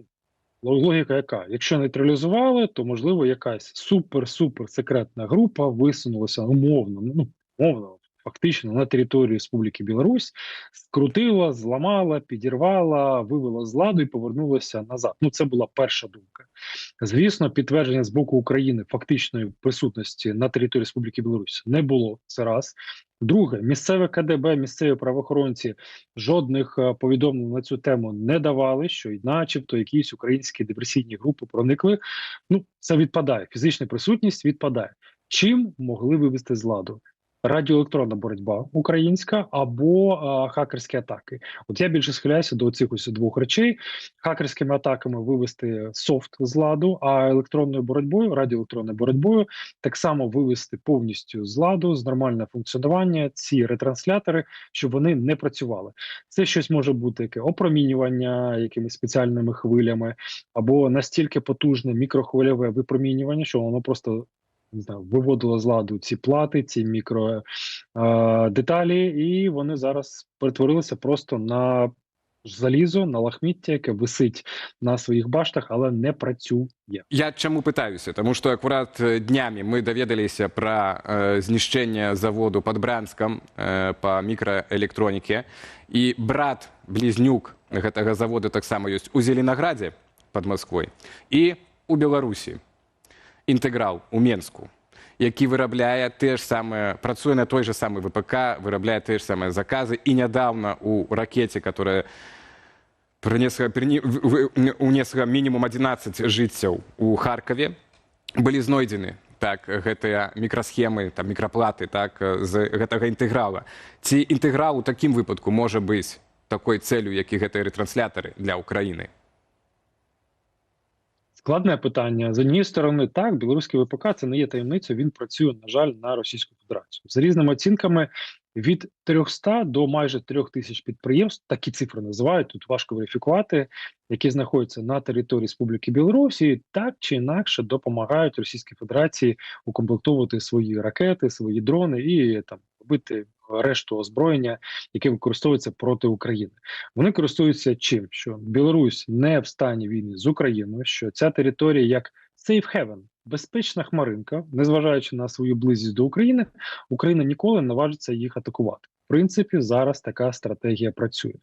логіка яка? Якщо нейтралізували, то, можливо, якась супер-супер секретна група висунулася умовно, фактично на територію Республіки Білорусь, скрутила, зламала, підірвала, вивела з ладу і повернулася назад. Ну, це була перша думка. Звісно, підтвердження з боку України фактичної присутності на території Республіки Білорусь не було. Це раз. Друге, місцеве КДБ, місцеві правоохоронці жодних повідомлень на цю тему не давали, що начебто якісь українські диверсійні групи проникли. Ну, це відпадає. Фізична присутність відпадає. Чим могли вивести з ладу? радіоелектронна боротьба українська або хакерські атаки. От я більше схиляюся до цих ось двох речей. Хакерськими атаками вивести софт з ладу, а електронною боротьбою, радіоелектронною боротьбою так само вивести повністю з ладу, з нормального функціонування ці ретранслятори, щоб вони не працювали. Це щось може бути яке опромінювання якимись спеціальними хвилями, або настільки потужне мікрохвильове випромінювання, що воно просто не знаю, виводило з ладу ці плати, ці деталі, і вони зараз перетворилися просто на залізо, на лахміття, яке висить на своїх баштах, але не працює. Я чому питаюся? Тому що акурат днями ми довідалися про знищення заводу під Брянском по мікроелектроніці. І брат-близнюк гэтага заводу так само ёсць у Зеленограде під Москвой і у Беларусі. Інтеграл у Менску, які виробляє те ж саме, працює на той же самий ВПК, виробляє те ж саме закази. І недавно у ракеті, яка унесла мінімум 11 жыццяў у Харкові, былі знойдзены так, гэтыя мікрасхемы, там, мікраплаты так, з гэтага інтэграла. Ці інтэграл у такім выпадку можа быць такой цэлю, як і гэтыя ретранслятары для Украіны? Складне питання. З однієї сторони, так, білоруський ВПК, це не є таємницею, він працює, на жаль, на Російську Федерацію. За різними оцінками, від 300 до майже 3000 підприємств, такі цифри називають, тут важко верифікувати, які знаходяться на території Республіки Білорусі, так чи інакше допомагають Російській Федерації укомплектовувати свої ракети, свої дрони і там робити решту озброєння, яке використовується проти України. Вони користуються чим? Що Білорусь не в стані війни з Україною, що ця територія як safe haven, безпечна хмаринка, незважаючи на свою близькість до України, Україна ніколи не наважиться їх атакувати. В принципі, зараз така стратегія працює.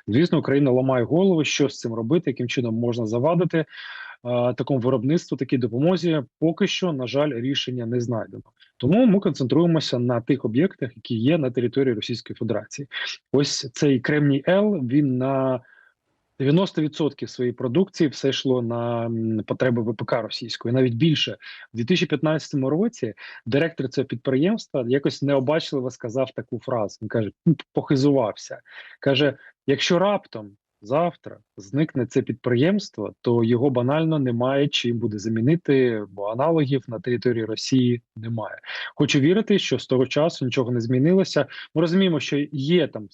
Звісно, Україна ламає голови, що з цим робити, яким чином можна завадити такому виробництву, такій допомозі. Поки що, на жаль, рішення не знайдено. Тому ми концентруємося на тих об'єктах, які є на території Російської Федерації. Ось цей Кремній Л, він на 90% своєї продукції все йшло на потреби ВПК російської, навіть більше. У 2015 році директор цього підприємства якось необачливо сказав таку фразу. Він каже, похизувався. Каже, якщо раптом завтра зникне це підприємство, то його банально немає чим буде замінити, бо аналогів на території Росії немає. Хочу вірити, що з того часу нічого не змінилося. Ми розуміємо, що є там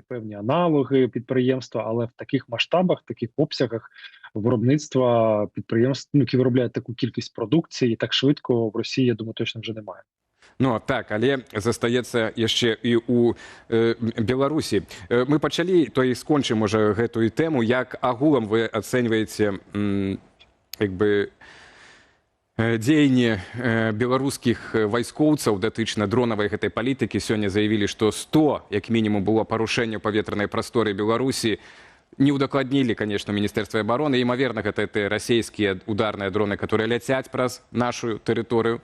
певні аналоги підприємства, але в таких масштабах, в таких обсягах виробництва підприємств, які виробляють таку кількість продукції, так швидко в Росії, я думаю, точно вже немає. Ну так, але застаецца яшчэ і ў Беларусі. Мы пачалі, то і скончым уже гэтую тэму. Як агулам вы ацэньваеце дзеянні беларускіх вайскоўцаў датычна дронавай гэтай палітыкі? Сёння заявілі, што 100, як мінімум, было парушэнняў паветранай прасторы Беларусі. Не удакладнілі, конечно, Міністэрства абароны. Імаверна, гэта расійскія ударныя дроны, которые ляцяць праз нашу тэрыторыю.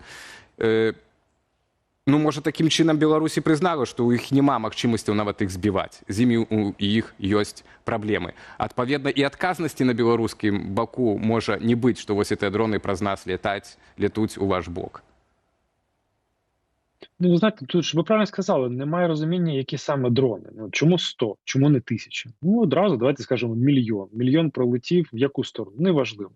Ну, можа, такім чынам Беларусі прызнала, што ў іх няма магчымасцяў нават іх збіваць. З імі ў іх ёсць праблемы. Адпаведна, і адказнасці на беларускім баку можа не быць, што вось гэтыя дроны праз нас летуць у ваш бок. Ну, знаєте, тут ж ви правильно сказали, немає розуміння, які саме дрони. Ну, чому 100, чому не 1000? Ну, одразу давайте скажемо мільйон. Мільйон пролетів в яку сторону? Неважливо.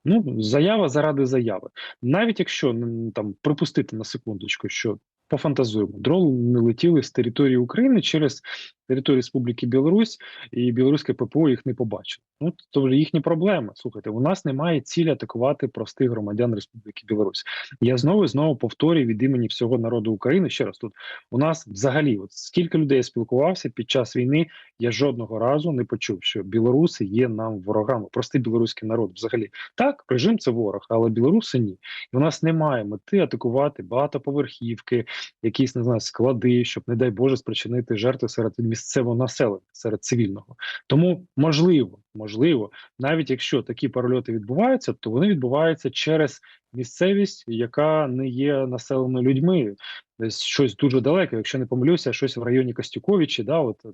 Ну, заява заради заяви. Навіть якщо там припустити на секундочку, що пофантазуємо, дрони летіли з території України через територію Республіки Білорусь, і білоруське ППО їх не побачило. Ну, то вже їхні проблеми. Слухайте, у нас немає цілі атакувати простих громадян Республіки Білорусь. Я знову повторюю від імені всього народу України, ще раз тут, у нас взагалі, от скільки людей я спілкувався під час війни, я жодного разу не почув, що білоруси є нам ворогами, простий білоруський народ взагалі. Так, режим це ворог, але білоруси ні. І у нас немає мети атакувати багатоповерхівки, якісь, не знаю, склади, щоб, не дай Боже, спричинити жертви серед місцевого населення, серед цивільного. Тому, можливо, навіть якщо такі перельоти відбуваються, то вони відбуваються через місцевість, яка не є населеною людьми. Десь щось дуже далеке, якщо не помилюся, щось в районі Костюковичі,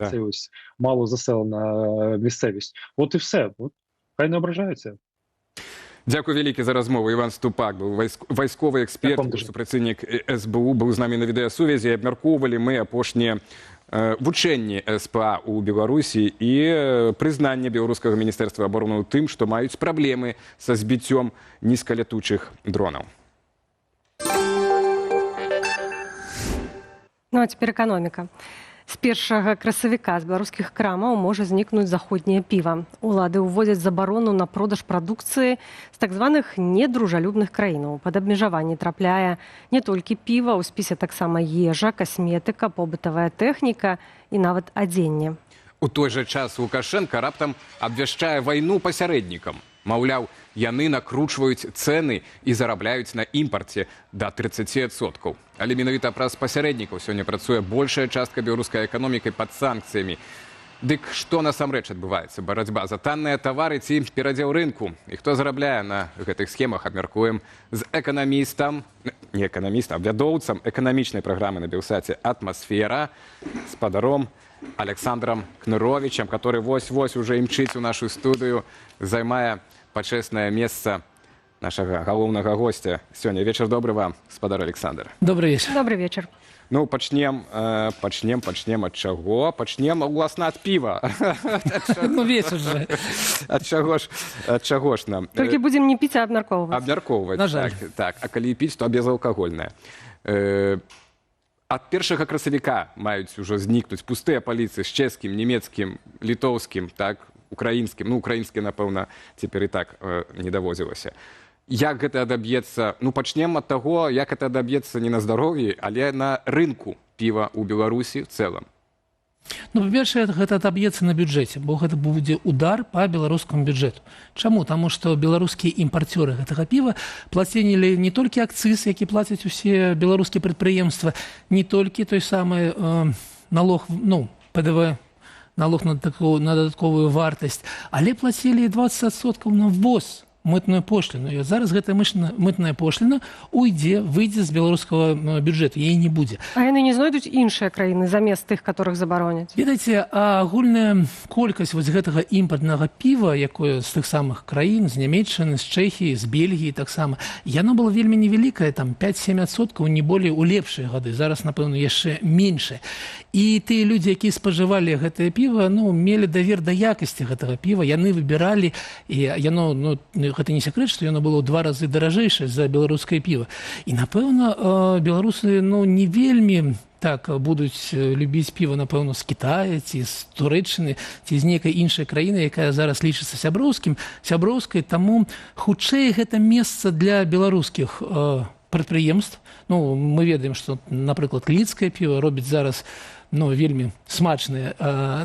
це ось мало заселена місцевість. От і все. От, хай не ображаються. Дзякуй вялікі за размову. Іван Ступак быў вайсковы эксперт, супрацоўнік СБУ, быў з намі на відэасувязі. Абмяркоўвалі мы апошнія вучэнні СПА ў Беларусі і прызнанне беларускага міністэрства абароны ў тым, што маюць праблемы са збіццём нізкалятучых дронаў. Ну а цяпер эканоміка. З 1 красавіка з беларускіх крамаў можа знікнуць заходняе піва. Улады ўводзяць забарону на продаж прадукцыі з так званых недружалюбных краінаў. Пад абмежаванне трапляе не толькі піва, у спісе таксама ежа, касметыка, побытавая тэхніка і нават адзенне. У той жа час Лукашенка раптам абвяшчае вайну пасярэднікам. Маўляў, яны накручваюць цэны і зарабляюць на імпарце да 30%. Але менавіта праз пасярэднікаў сёння працуе большая частка беларускай эканомікі пад санкцыямі. Дык што насамрэч адбываецца? Барацьба за танныя тавары ці перадзел рынку? І хто зарабляе на гэтых схемах, абмяркуем з эканамістам, не эканамістам, а вядоўцам эканамічнай праграмы на Белсаце «Атмасфера» спадаром Александром Кныровичем, который вось-вось уже імчыць у нашу студыю, займае пачэснае месца нашага галоўнага гостя. Сёння вечар добры вам, спадар Александр. Добрый вечер. Добрый вечер. Ну, пачнем ад чаго? Пачнем, уласна, ад піва. Ну, вечер же. Ад чаго ж нам? Толькі будзем не піць, а абмяркоўваць. Абмяркоўваць, На жаль. так. А калі піць, то безалкагольнае. Ад 1 красавіка маюць ужо знікнуць пустыя паліцы з чэшскім, нямецкім, літоўскім, так, украінскім. Ну, украінскі, напэўна, цяпер і так не давозілася. Як гэта адаб'ецца? Ну, пачнем ад таго, як гэта адаб'ецца не на здароўі, але на рынку піва ў Беларусі в цэлым. Ну, па-першае, гэта адаб'ецца на бюджэце, бо гэта будзе удар па беларускаму бюджэту. Чаму? Таму што беларускія імпарцёры гэтага піва плацілі не толькі акцыз, які плацяць усе беларускія прадпрыемствы, не толькі той самы налог, ну, ПДВ, налог на дадатковую вартасць, але плацілі 20% на ввоз. Мытную пошліну. І зараз гэта мытная пошліна выйдзе з беларускага бюджэту, яе не будзе. А яны не знойдуць іншыя краіны замест тых, которых забароняць? Ведаеце, агульная колькасць вось гэтага імпартнага піва, якое з тых самых краін, з Нямецчыны, з Чэхіі, з Бельгіі таксама, яно было вельмі невялікае, там 5-7%, не болей у лепшыя гады. Зараз, напэўна, яшчэ меншае. І тыя людзі, якія спажывалі гэтае піва, ну, мелі давер да якасці гэтага піва, яны выбіралі, і яно, ну, гэта не секрет, што яно было ў 2 разы даражэйшае за беларускае піва. І, напэўна, беларусы, ну, не вельмі так будуць любіць піва, напэўна, з Китая, ці з Турэччыны, ці з нейкай іншай краіны, якая зараз лічыцца сяброўскай, таму хутчэй гэта месца для беларускіх прадпрыемств. Ну, мы ведаем, што, напрыклад, лідскае піва робіць зараз, ну, вельмі смачныя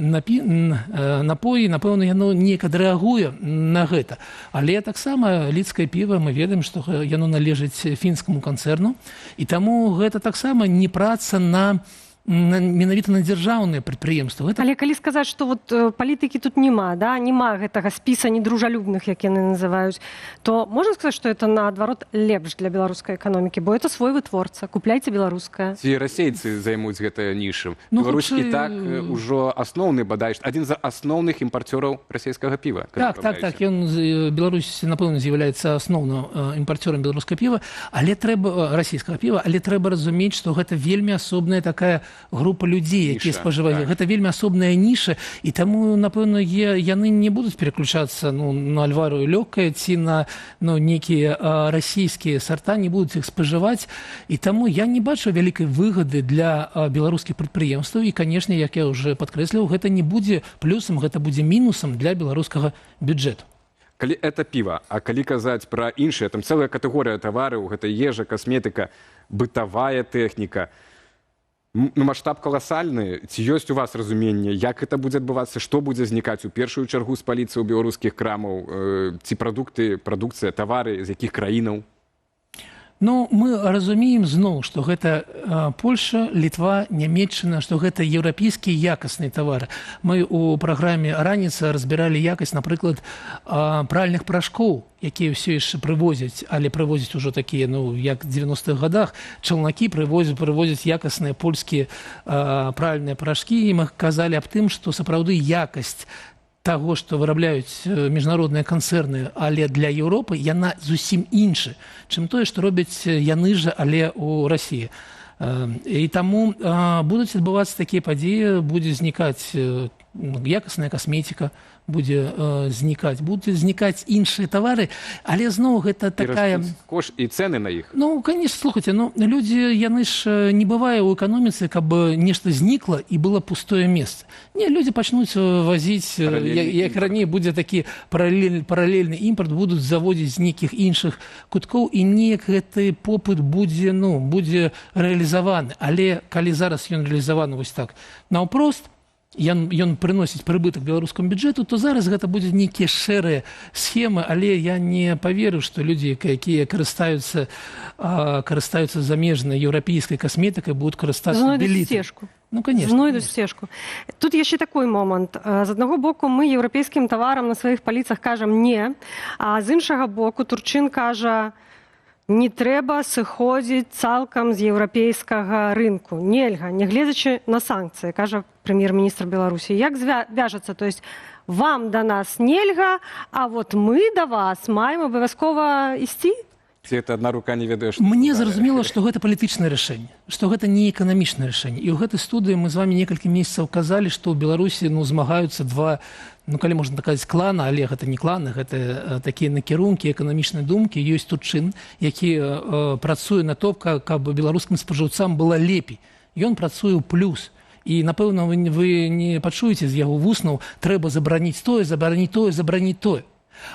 напоі, напэўна, яно неяк адрэагуе на гэта. Але таксама лідскае піва, мы ведаем, што яно належыць фінскаму канцэрну, і таму гэта таксама не праца менавіта на дзяржаўныя прадпрыемствы. Але калі сказаць, што вот палітыкі тут няма, да, няма гэтага спіса недружалюбных, як яны называюць, то можна сказаць, што это наадварот лепш для беларускай эканомікі, бо это свой вытворца, купляйце беларускае. Ці расейцы займуць гэта нішым? Беларусь і так ужо асноўны, бадай, адзін з асноўных імпарцёраў расійскага піва. Так, Беларусь, напэўна, з'яўляецца асноўным імпарцёрам беларускага піва, расійскага піва, але трэба разумець, што гэта вельмі асобная такая група людзей, якія спажываюць. Гэта вельмі асобная ніша, і таму, напэўна, яны не будуць пераключацца на альвару лёгкае ці на нейкія расійскія сарта, не будуць іх спажываць. І таму я не бачу вялікай выгады для беларускіх прадпрыемстваў. І, канешне, як я ўжо падкрэсліў, гэта не будзе плюсам, гэта будзе мінусам для беларускага бюджэту. Калі это піва, а калі казаць пра іншыя, там цэлая катэгорыя тавараў, гэта ежа, касметыка, бытавая тэхніка, ну, маштаб каласальны. Ці ёсць у вас разуменне, як гэта будзе адбывацца, што будзе знікаць у першую чаргу з паліцы ў беларускіх крамаў, ці прадукцыя, тавары, з якіх краінаў? Ну, мы разумеем зноў, што гэта Польша, Літва, Нямецчына, што гэта еўрапейскія якасныя тавары. Мы ў праграме «Раніца» разбіралі якасць, напрыклад, пральных прашкоў, якія ўсё яшчэ прывозяць, але прывозяць ужо такія, ну, як в 90-х годах, чалнакі прывозяць якасныя польскія пральныя прашкі, і мы казалі аб тым, што сапраўды якасць таго, што вырабляюць міжнародныя канцэрны, але для Еўропы, яна зусім інша, чым тое, што робяць яны жа, але ў Расіі. І таму будуць адбывацца такія падзеі, будзе знікаць якасная касметика, будзе будуць знікаць іншыя тавары, але зноў гэта такая... Кошт і цэны на іх. Ну, конечно, слухайте, людзі, яны ж не бывае ў эканоміцы, каб нешта знікла і было пустое месца. Не, людзі пачнуць вазіць, як раней будзе такі паралельны імпорт, будуць заводзіць з нейкіх іншых куткоў, і неяк гэты попыт будзе рэалізаваны. Але калі зараз ён рэалізаваны вось так наўпрост, ён прыносіць прыбытак беларускаму бюджэту, то зараз гэта будзе нейкія шэрыя схемы, але я не паверыў, што людзі, якія карыстаюцца замежнай еўрапейскай касметыкай, будуць карыстацца белітам. Ну, конечно. Знойдуць сцежку. Тут яшчэ такой момант. З аднаго боку, мы еўрапейскім таварам на сваіх паліцах кажам не, а з іншага боку Турчын кажа, не трэба сыходзіць цалкам з еўрапейскага рынку. Нельга, нягледзячы на санкцыі, кажа прэм'ер-міністр Беларусі. Як звяжацца? То есть вам да нас нельга, а вот мы да вас маем абавязкова ісці? Ці это одна рука не ведае, што... Мне зразумела, што гэта палітычнае рашэнне, што гэта не эканамічнае рашэнне. І ў гэтай студыі мы з вами некалькі месяцаў казалі, што ў Беларусі змагаюцца два, калі можна так казаць, клана, але гэта не кланы, гэта такія накірункі эканамічнай думкі. Ёсць Турчын, які працуе на то, каб беларускім спажыўцам было лепей. Ён працуе ў плюс. І, напэўна, вы не пачуеце з яго вуснаў, трэба забараніць тое, забараніць тое, забараніць тое.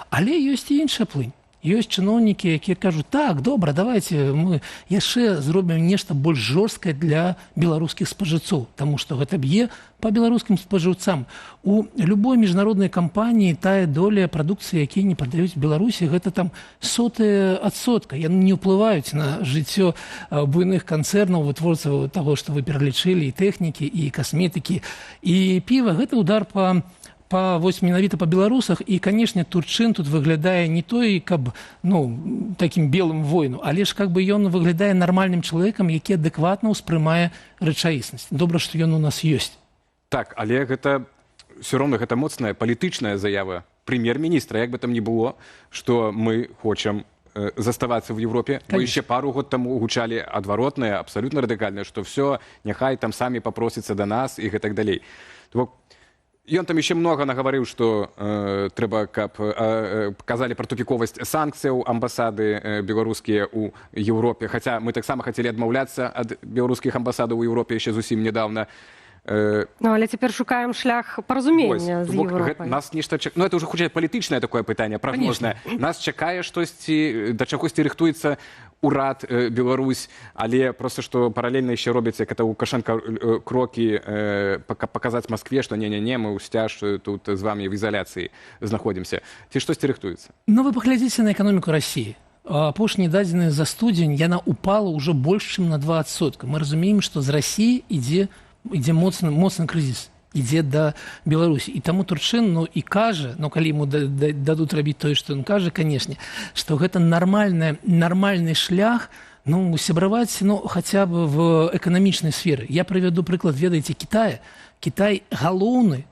Але ёсць і іншая плынь. Ёсць чыноўнікі, якія кажуць, так, добра, давайте мы яшчэ зробім нешта больш жорсткае для беларускіх спажыўцоў, таму што гэта б'е па беларускім спажыўцам. У любой міжнароднай кампаніі тая доля прадукцыі, якія не прадаюць Беларусі, гэта там 0,00%. Яны не ўплываюць на жыццё буйных канцэрнаў, вытворцаў таго, што вы пералічылі, і тэхнікі, і касметыкі, і піва. Гэта удар менавіта па беларусах, і, канешне, Турчын тут выглядае не той, каб, такім белым воіну, але ж ён выглядае нармальным чалавекам, які адэкватна ўспрымае рэчаіснасць. Добра, што ён у нас ёсць. Так, але гэта ўсё роўна гэта моцная палітычная заява прэм'ер-міністра, як бы там ні было, што мы хочам заставацца в Европе. Бо яшчэ пару год таму гучалі адваротнае, абсалютна радыкальнае, што ўсё, няхай там самі папросяцца да нас і гэтак далей. Ён там яшчэ многа нагаварыў, што трэба, каб казалі пра тупіковасць санкцыяў амбасады беларускія ў Еўропе. Хаця мы таксама хацелі адмаўляцца ад беларускіх амбасадаў у Еўропе яшчэ зусім нядаўна. Але цяпер шукаем шлях паразумення з Еўропай. Нас нешта чакае. Это ўжо хутчэй палітычнае такое пытанне, прагнознае. Нас чакае штосьці, да чагосьці рыхтуецца урад Беларусь, але просто што паралельна яшчэ робяць, як это Лукашенко, крокі паказаць Маскве, што не-не-не, мы ўсцяж тут з вамі в ізаляцыі знаходзімся. Ці штосьці рыхтуецца? Вы паглядзіце на эканоміку Расіі. Апошнія дадзеныя за студзень, яна упала ўжо больш, чым на 2%. Мы разумеем, што з Расіі ідзе моцны крызіс, ідзе да Беларусі. І таму Турчын, і кажа, калі ему дадуць рабіць тое, што ён кажа, канешне, што гэта нармальны шлях, сябраваць, хаця б в эканамічнай сферы. Я прывяду прыклад, ведаеце, Китая. Китай галоўная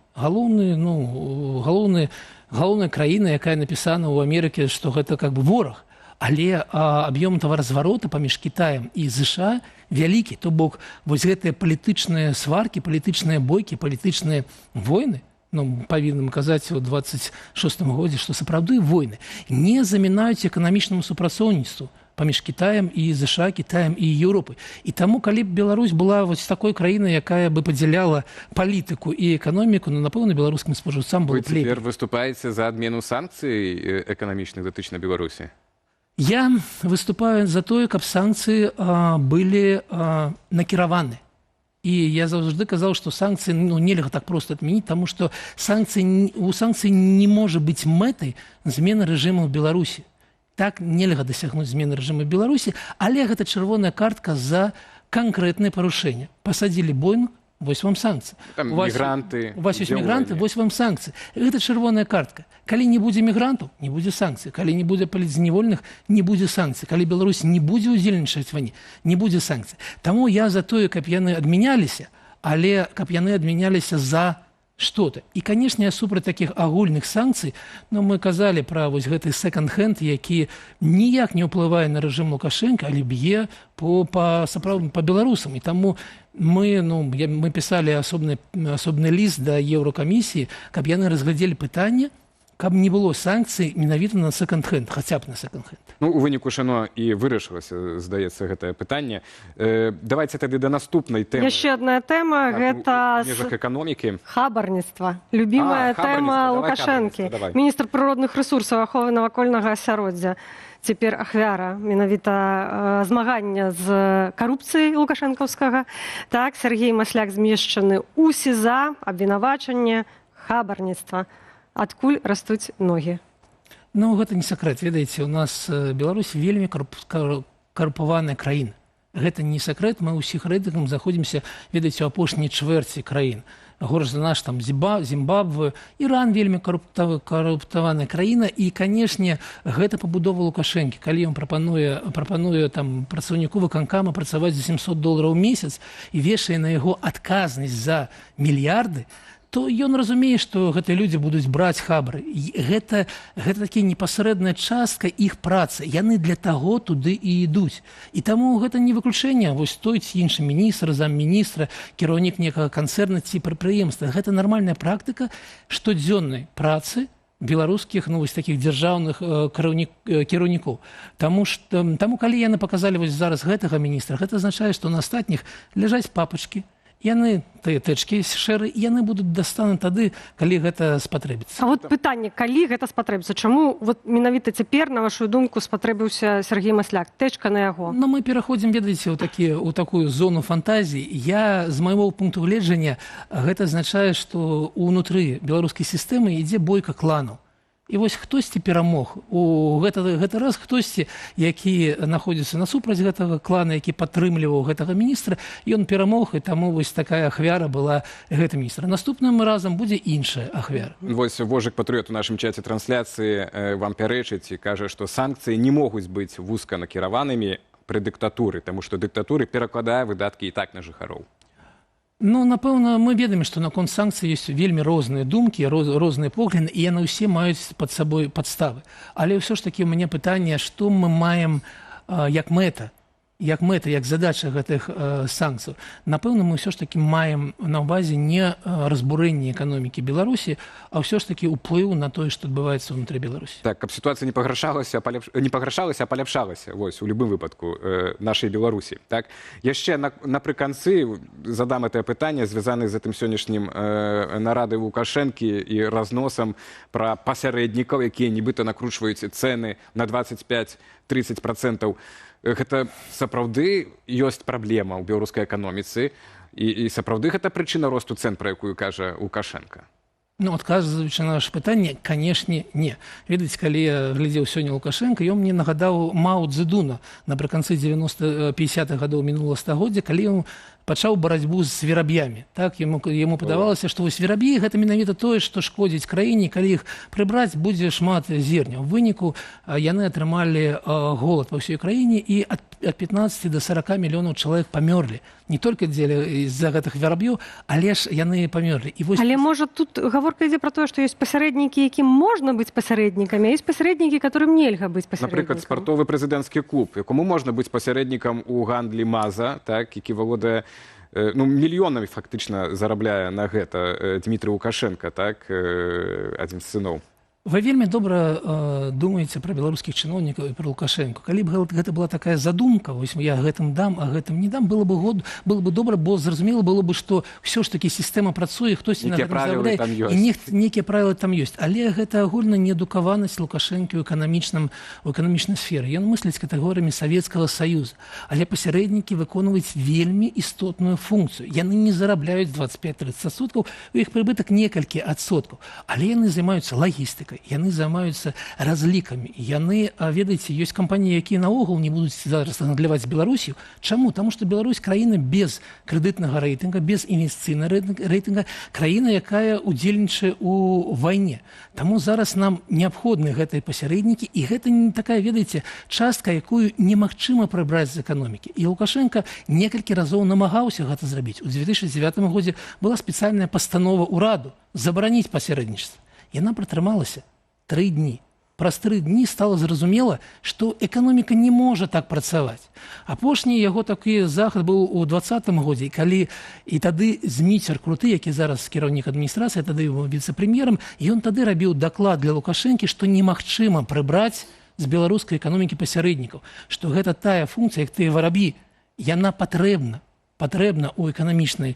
краіна, якая напісана ў Амерыке, што гэта как бы вораг. Але аб'ём таваразварота паміж Кітаем і ЗША вялікі. То бок, вось гэтыя палітычныя сваркі, палітычныя бойкі, палітычныя войны, павінны казаць у 26-м годзе, што сапраўды войны, не замінаюць эканамічнаму супрацоўніцтву паміж Кітаем і ЗША, Кітаем і Еўропай. І таму, калі б Беларусь была вось такой краінай, якая бы падзяляла палітыку і эканоміку, напэўна, беларускім спажыўцам было б лепей. Вы цяпер выступаеце за адмену санкцый эканамічных датычна Беларусі? Я выступаю за тое, каб санкцыі былі накіраваны. І я заўжды казаў, што санкцыі нельга так проста адмяніць, таму што у санкцыі не можа быць мэтай змены рэжыму ў Беларусі. Так нельга дасягнуць змены рэжыму ў Беларусі, але гэта чырвоная картка за канкрэтнае парушэнне. Пасадзілі бойнг, вось вам санкцыі. Там мігранты. У вас ёсць мігранты, вось вам санкцыі. Гэта чырвоная картка. Калі не будзе мігрантаў, не будзе санкцый. Калі не будзе палітзнявольных, не будзе санкцый. Калі Беларусь не будзе ўдзельнічаць вайне, не будзе санкцый. Таму я за тое, каб яны адмяняліся, але каб яны адмяняліся за что-то. І, канешне, супраць такіх агульных санкцый, но мы казалі пра вось гэты секонд-хенд, які ніяк не ўплывае на рэжым Лукашенко, але б'е по беларусам. І таму мы пісалі асобны ліст да Еўракамісіі, каб яны разглядзелі пытанне, каб не было санкцый менавіта на секонд-хенд, хаця б на секонд-хенд. Ну, у выніку ж оно і вырашылася, здаецца, гэтае пытанне. Давайте тады да наступнай тэмы. Яшчэ адна тэма, гэта у межах эканомікі. Хабарніцтва. Любімая тэма Лукашэнкі. Міністр прыродных рэсурсаў, аховы навакольнага асяроддзя. Цяпер ахвяра менавіта змагання з карупцыяй лукашэнкаўскага. Так, Сергей Масляк змешчаны ў СІЗА, абвінавачанне хабарніцтва. Адкуль растуць ногі? Ну, гэта не сакрэт. Ведаеце, у нас Беларусь вельмі карупаваная краіна. Гэта не сакрэт, мы ўсіх рэйтынгам заходзімся, ведаеце, у апошняй чвэрці краін. Горш за наш там Зімбабве, Іран вельмі каруптаваная краіна, і, канешне, гэта пабудова Лукашэнкі. Калі ён прапануе там працаўніку выканкама працаваць за $700 ў месяц і вешае на яго адказнасць за мільярды, то ён разумее, што гэтыя людзі будуць браць хабары. Гэта такі непасрэдная частка іх працы. Яны для таго туды і ідуць. І таму гэта не выключэнне. Вось той ці іншы міністр, замміністра, кіраўнік некага канцэрна ці прадпрыемства. Гэта нармальная практыка штодзённай працы беларускіх, вось такіх дзяржаўных кіраўнікоў. Таму, калі яны паказалі вось зараз гэтага міністра, гэта азначае, што на астатніх ляжаць папачкі, яны тыя тэчкі шэры, яны будуць дастаны тады, калі гэта спатрэбіцца. А вот пытанне, калі гэта спатрэбіцца? Чаму вот менавіта цяпер, на вашу думку, спатрэбіўся Сергей Масляк? Тэчка на яго? Ну, мы пераходзім, ведаеце, у такую зону фантазіі. Я, з майго пункту гледжання, гэта азначае, што ўнутры беларускай сістэмы ідзе бойка кланаў. І вось хтосьці перамог. Гэты раз хтосьці, які знаходзіцца насупраць гэтага клана, які падтрымліваў гэтага міністра, ён перамог, і таму вось такая ахвяра была гэты міністр. Наступным разам будзе іншая ахвяра. Вось Вожык Патрыёт у нашым чаце трансляцыі вам пярэчыць і кажа, што санкцыі не могуць быць вузка накіраванымі пры дыктатуры, таму што дыктатуры перакладае выдаткі і так на жыхароў. Ну, напэўна, мы ведаем, што наконт санкцый ёсць вельмі розныя думкі, розныя погляды, і яны ўсе маюць пад сабой падставы. Але ўсё ж такі у мяне пытанне, што мы маем як мэта, як задача гэтых санкцый. Напэўна, мы ўсё ж такі маем на ўвазе не разбурэнне эканомікі Беларусі, а ўсё ж такі ўплыў на тое, што адбываецца ўнутры Беларусі. Так, каб сітуацыя не пагаршалася, а паляпшалася, вось, у любым выпадку нашай Беларусі. Так? Яшчэ напрыканцы задам гэтае пытанне, звязанае з гэтым сённяшнім нарадай Лукашэнкі і разносам пра пасярэднікаў, якія нібыта накручваюць цэны на 25-30%. Гэта сапраўды ёсць праблема ў беларускай эканоміцы, і сапраўды гэта прычына росту цэн, пра якую кажа Лукашенко. Ну, адказваючы на ваше пытанне, канешне, не. Ведаеце, калі я глядзеў сёння Лукашенко, ён мне нагадаў Мао Цзэдуна напрыканцы 50-х гадоў мінулага стагоддзя, калі ён пачаў барацьбу з звераб'ямі. Так, яму падавалася, што вось звераб'і гэта менавіта тое, што шкодзіць краіне, калі іх прыбраць, будзе шмат зерня. У выніку яны атрымалі голад па ўсёй краіне, і ад 15 до 40 мільёнаў чалавек памёрлі. Не толькі з-за гэтых звераб'ёў, але ж яны памёрлі. Але, можа, тут гаворка ідзе пра тое, што ёсць пасярэднікі, якім можна быць пасярэднікамі, а ёсць пасярэднікі, которым нельга быць пасярэднікам. Напрыклад, спартовы прэзідэнцкі клуб, якому можна быць пасярэднікам у гандлі МАЗа, так, які валодае мільёнамі фактычна зарабляе на гэта Дмітрый Лукашенко, так, адзін з сыноў. Вы вельмі добра думаеце пра беларускіх чыноўнікаў і пра Лукашэнку. Калі б гэта была такая задумка, вось я гэтым дам, а гэтым не дам, было бы добра, бо зразумела было бы, што ўсё ж такі сістэма працуе, хтосьці на гэтым зарабляе, і нейкія правілы там ёсць. Але гэта агульна неадукаванасць Лукашэнкі ў эканамічнай сферы. Ён мысліць катэгорыямі Савецкага Саюза. Але пасярэднікі выконваюць вельмі істотную функцыю. Яны не зарабляюць 25-30%, у іх прыбытак некалькі адсоткаў, але яны займаюцца лагістыкай. яны займаюцца разлікамі. Яны, ведаеце, ёсць кампаніі, якія наогул не будуць зараз гандляваць з Беларусью. Чаму? Таму што Беларусь краіна без крэдытнага рэйтынга, без інвестыцыйнага рэйтынга, краіна, якая удзельнічае ў вайне. Таму зараз нам неабходны гэтыя пасярэднікі, і гэта не такая, ведаеце, частка, якую немагчыма прыбраць з эканомікі. І Лукашенко некалькі разоў намагаўся гэта зрабіць. У 2009 годзе была спецыяльная пастанова ўраду забараніць пасярэднічество. Яна пратрымалася 3 дні. Праз 3 дні стала зразумела, што эканоміка не можа так працаваць. Апошні яго такі захад быў у 2020 годзе, і тады Зміцер Круты, які зараз кіраўнік адміністрацыі, тады быў віцэ-прэм'ерам, і ён тады рабіў даклад для Лукашэнкі, што немагчыма прыбраць з беларускай эканомікі пасярэднікаў, што гэта тая функцыя, як тыя вараб'і, яна патрэбна ў эканамічнай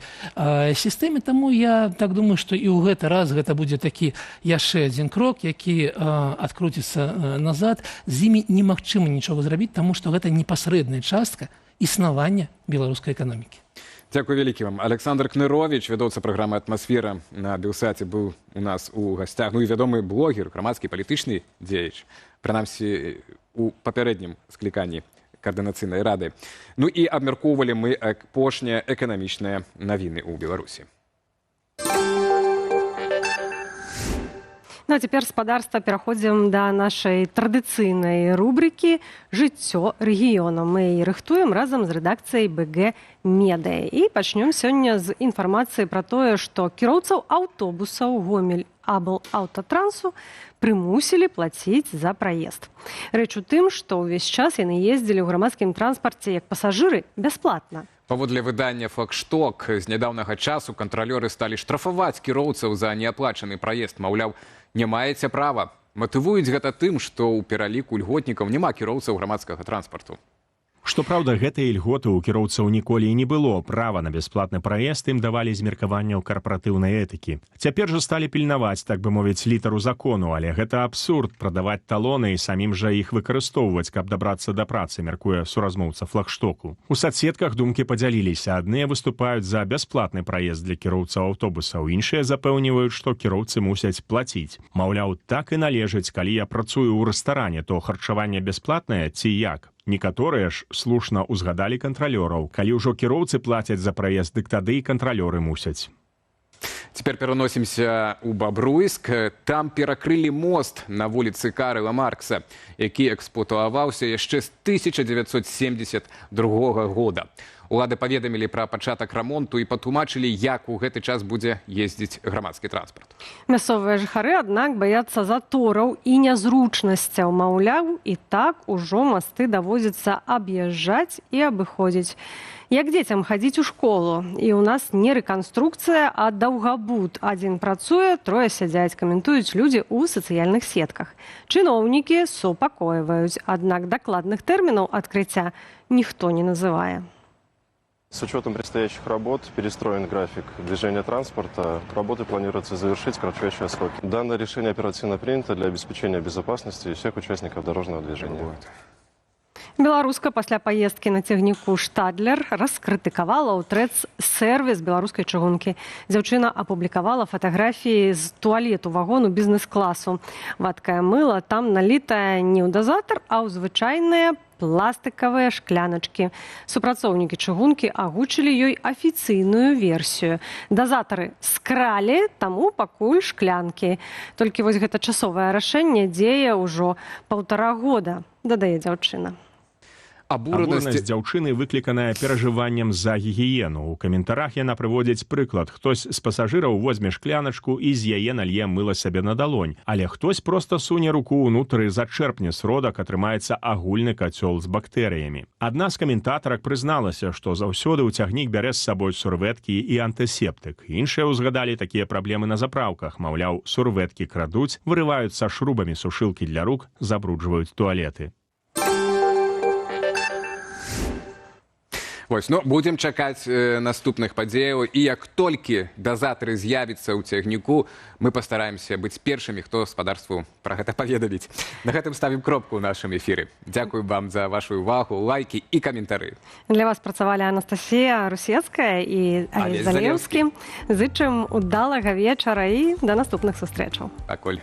сістэме. Таму я так думаю, што і ў гэты раз гэта будзе такі яшчэ адзін крок, які адкруціцца назад. З імі немагчыма нічога зрабіць, таму што гэта непасрэдная частка існавання беларускай эканомікі. Дзякуй вялікі вам. Александр Кнырович, вядоўца праграмы «Атмасфера» на Белсаце, быў у нас у гасцях. Ну і вядомы блогер, грамадскі палітычны дзеяч. Прынамсі, у папярэднім скліканні Координаційної ради. Ну і абмяркоўвалі мы апошнія эканамічныя навіны ў Беларусі. Ну а цяпер, спадарства, пераходзім да нашай традыцыйнай рубрыкі «Жыццё рэгіёна». Мы яе рыхтуем разам з рэдакцыяй БГ Медыя. І пачнём сёння з інфармацыі пра тое, што кіроўцаў аўтобусаў Гомель-Аблаўтатрансу прымусілі плаціць за праезд. Рэч у тым, што ўвесь час яны ездзілі ў грамадскім транспарце як пасажыры бясплатна. Паводле выдання «Флагшток», з нядаўнага часу кантралёры сталі штрафаваць кіроўцаў за неаплачаны праезд. Маўляў, не маеце права. Матывуюць гэта тым, што ў пераліку льготнікаў няма кіроўцаў грамадскага транспарту. Што праўда, гэтыя ільготы ў кіроўцаў ніколі і не было. Права на бясплатны праезд ім давалі з меркаванняў карпаратыўнай этыкі. Цяпер жа сталі пільнаваць, так бы мовіць, літару закону, але гэта абсурд прадаваць талоны і самім жа іх выкарыстоўваць, каб дабрацца да працы, мяркуе суразмоўца «Флагштоку». У садсетках думкі падзяліліся. Адныя выступаюць за бясплатны праезд для кіроўцаў аўтобусаў, іншыя запэўніваюць, што кіроўцы мусяць плаціць. Маўляў, так і належыць, калі я працую ў рэстаране, то харчаванне бясплатнае ці як? Некаторыя ж слушна ўзгадалі кантралёраў. Калі ўжо кіроўцы плацяць за праезд, дык тады і кантралёры мусяць. Цяпер пераносімся ў Бабруйск. Там перакрылі мост на вуліцы Карла Маркса, які эксплуатаваўся яшчэ з 1972 года. Улады паведамілі пра пачатак рамонту і патлумачылі, як у гэты час будзе ездзіць грамадскі транспарт. Мясцовыя жыхары, аднак, баяцца затораў і нязручнасцяў. Маўляў, і так ужо масты даводзіцца аб'язджаць і абыходзіць. Як дзецям хадзіць у школу? І ў нас не рэканструкцыя, а даўгабуд. Адзін працуе, трое сядзяць, каментуюць людзі ў сацыяльных сетках. Чыноўнікі супакойваюць, аднак дакладных тэрмінаў адкрыцця ніхто не называе. С учетом предстоящих работ перестроен график движения транспорта. Работы планируется завершить в кратчайшие сроки. Данное решение оперативно принято для обеспечения безопасности всех участников дорожного движения. Беларуска пасля паездкі на цягніку «Штадлер» раскрытыкавала ў трэц-сервіс беларускай чыгункі. Дзяўчына апублікавала фатаграфіі з туалету вагону бізнес-класу. Вадкае мыла там налітае не ў дазатар, а ў звычайныя пластикавыя шкляначкі. Супрацоўнікі чыгункі агучылі ёй афіцыйную версію. Дазатары скралі, таму пакуль шклянкі. Толькі вось гэта часовае рашэнне дзее ўжо 1,5 года, дадае дзяўчына. Абуранасць дзяўчыны выкліканая перажываннем за гігіену. У каментарах яна прыводзіць прыклад. Хтось з пасажыраў возьме шкляначку і з яе налье мыла сабе на далонь. Але хтось проста суне руку ўнутры, зачэрпне сродак, атрымаецца агульны кацёл з бактэрыямі. Адна з каментатарак прызналася, што заўсёды ў цягнік бярэ з сабой сурвэткі і антысептык. Іншыя ўзгадалі такія праблемы на запраўках. Маўляў, сурвэткі крадуць, вырываюцца шрубамі сушылкі для рук, забруджваюць туалеты. Вось, ну, будзем чакаць наступных падзеяў, і як толькі дазатары з'явіцца ў цягніку, мы пастараемся быць першымі, хто спадарству пра гэта паведаміць. На гэтым ставім кропку ў нашым эфіры. Дзякую вам за вашу увагу, лайкі і каментары. Для вас працавалі Анастасія Русецкая і Алесь Залеўскі. Зычым удалага вечара і да наступных сустрэчаў. Пакуль.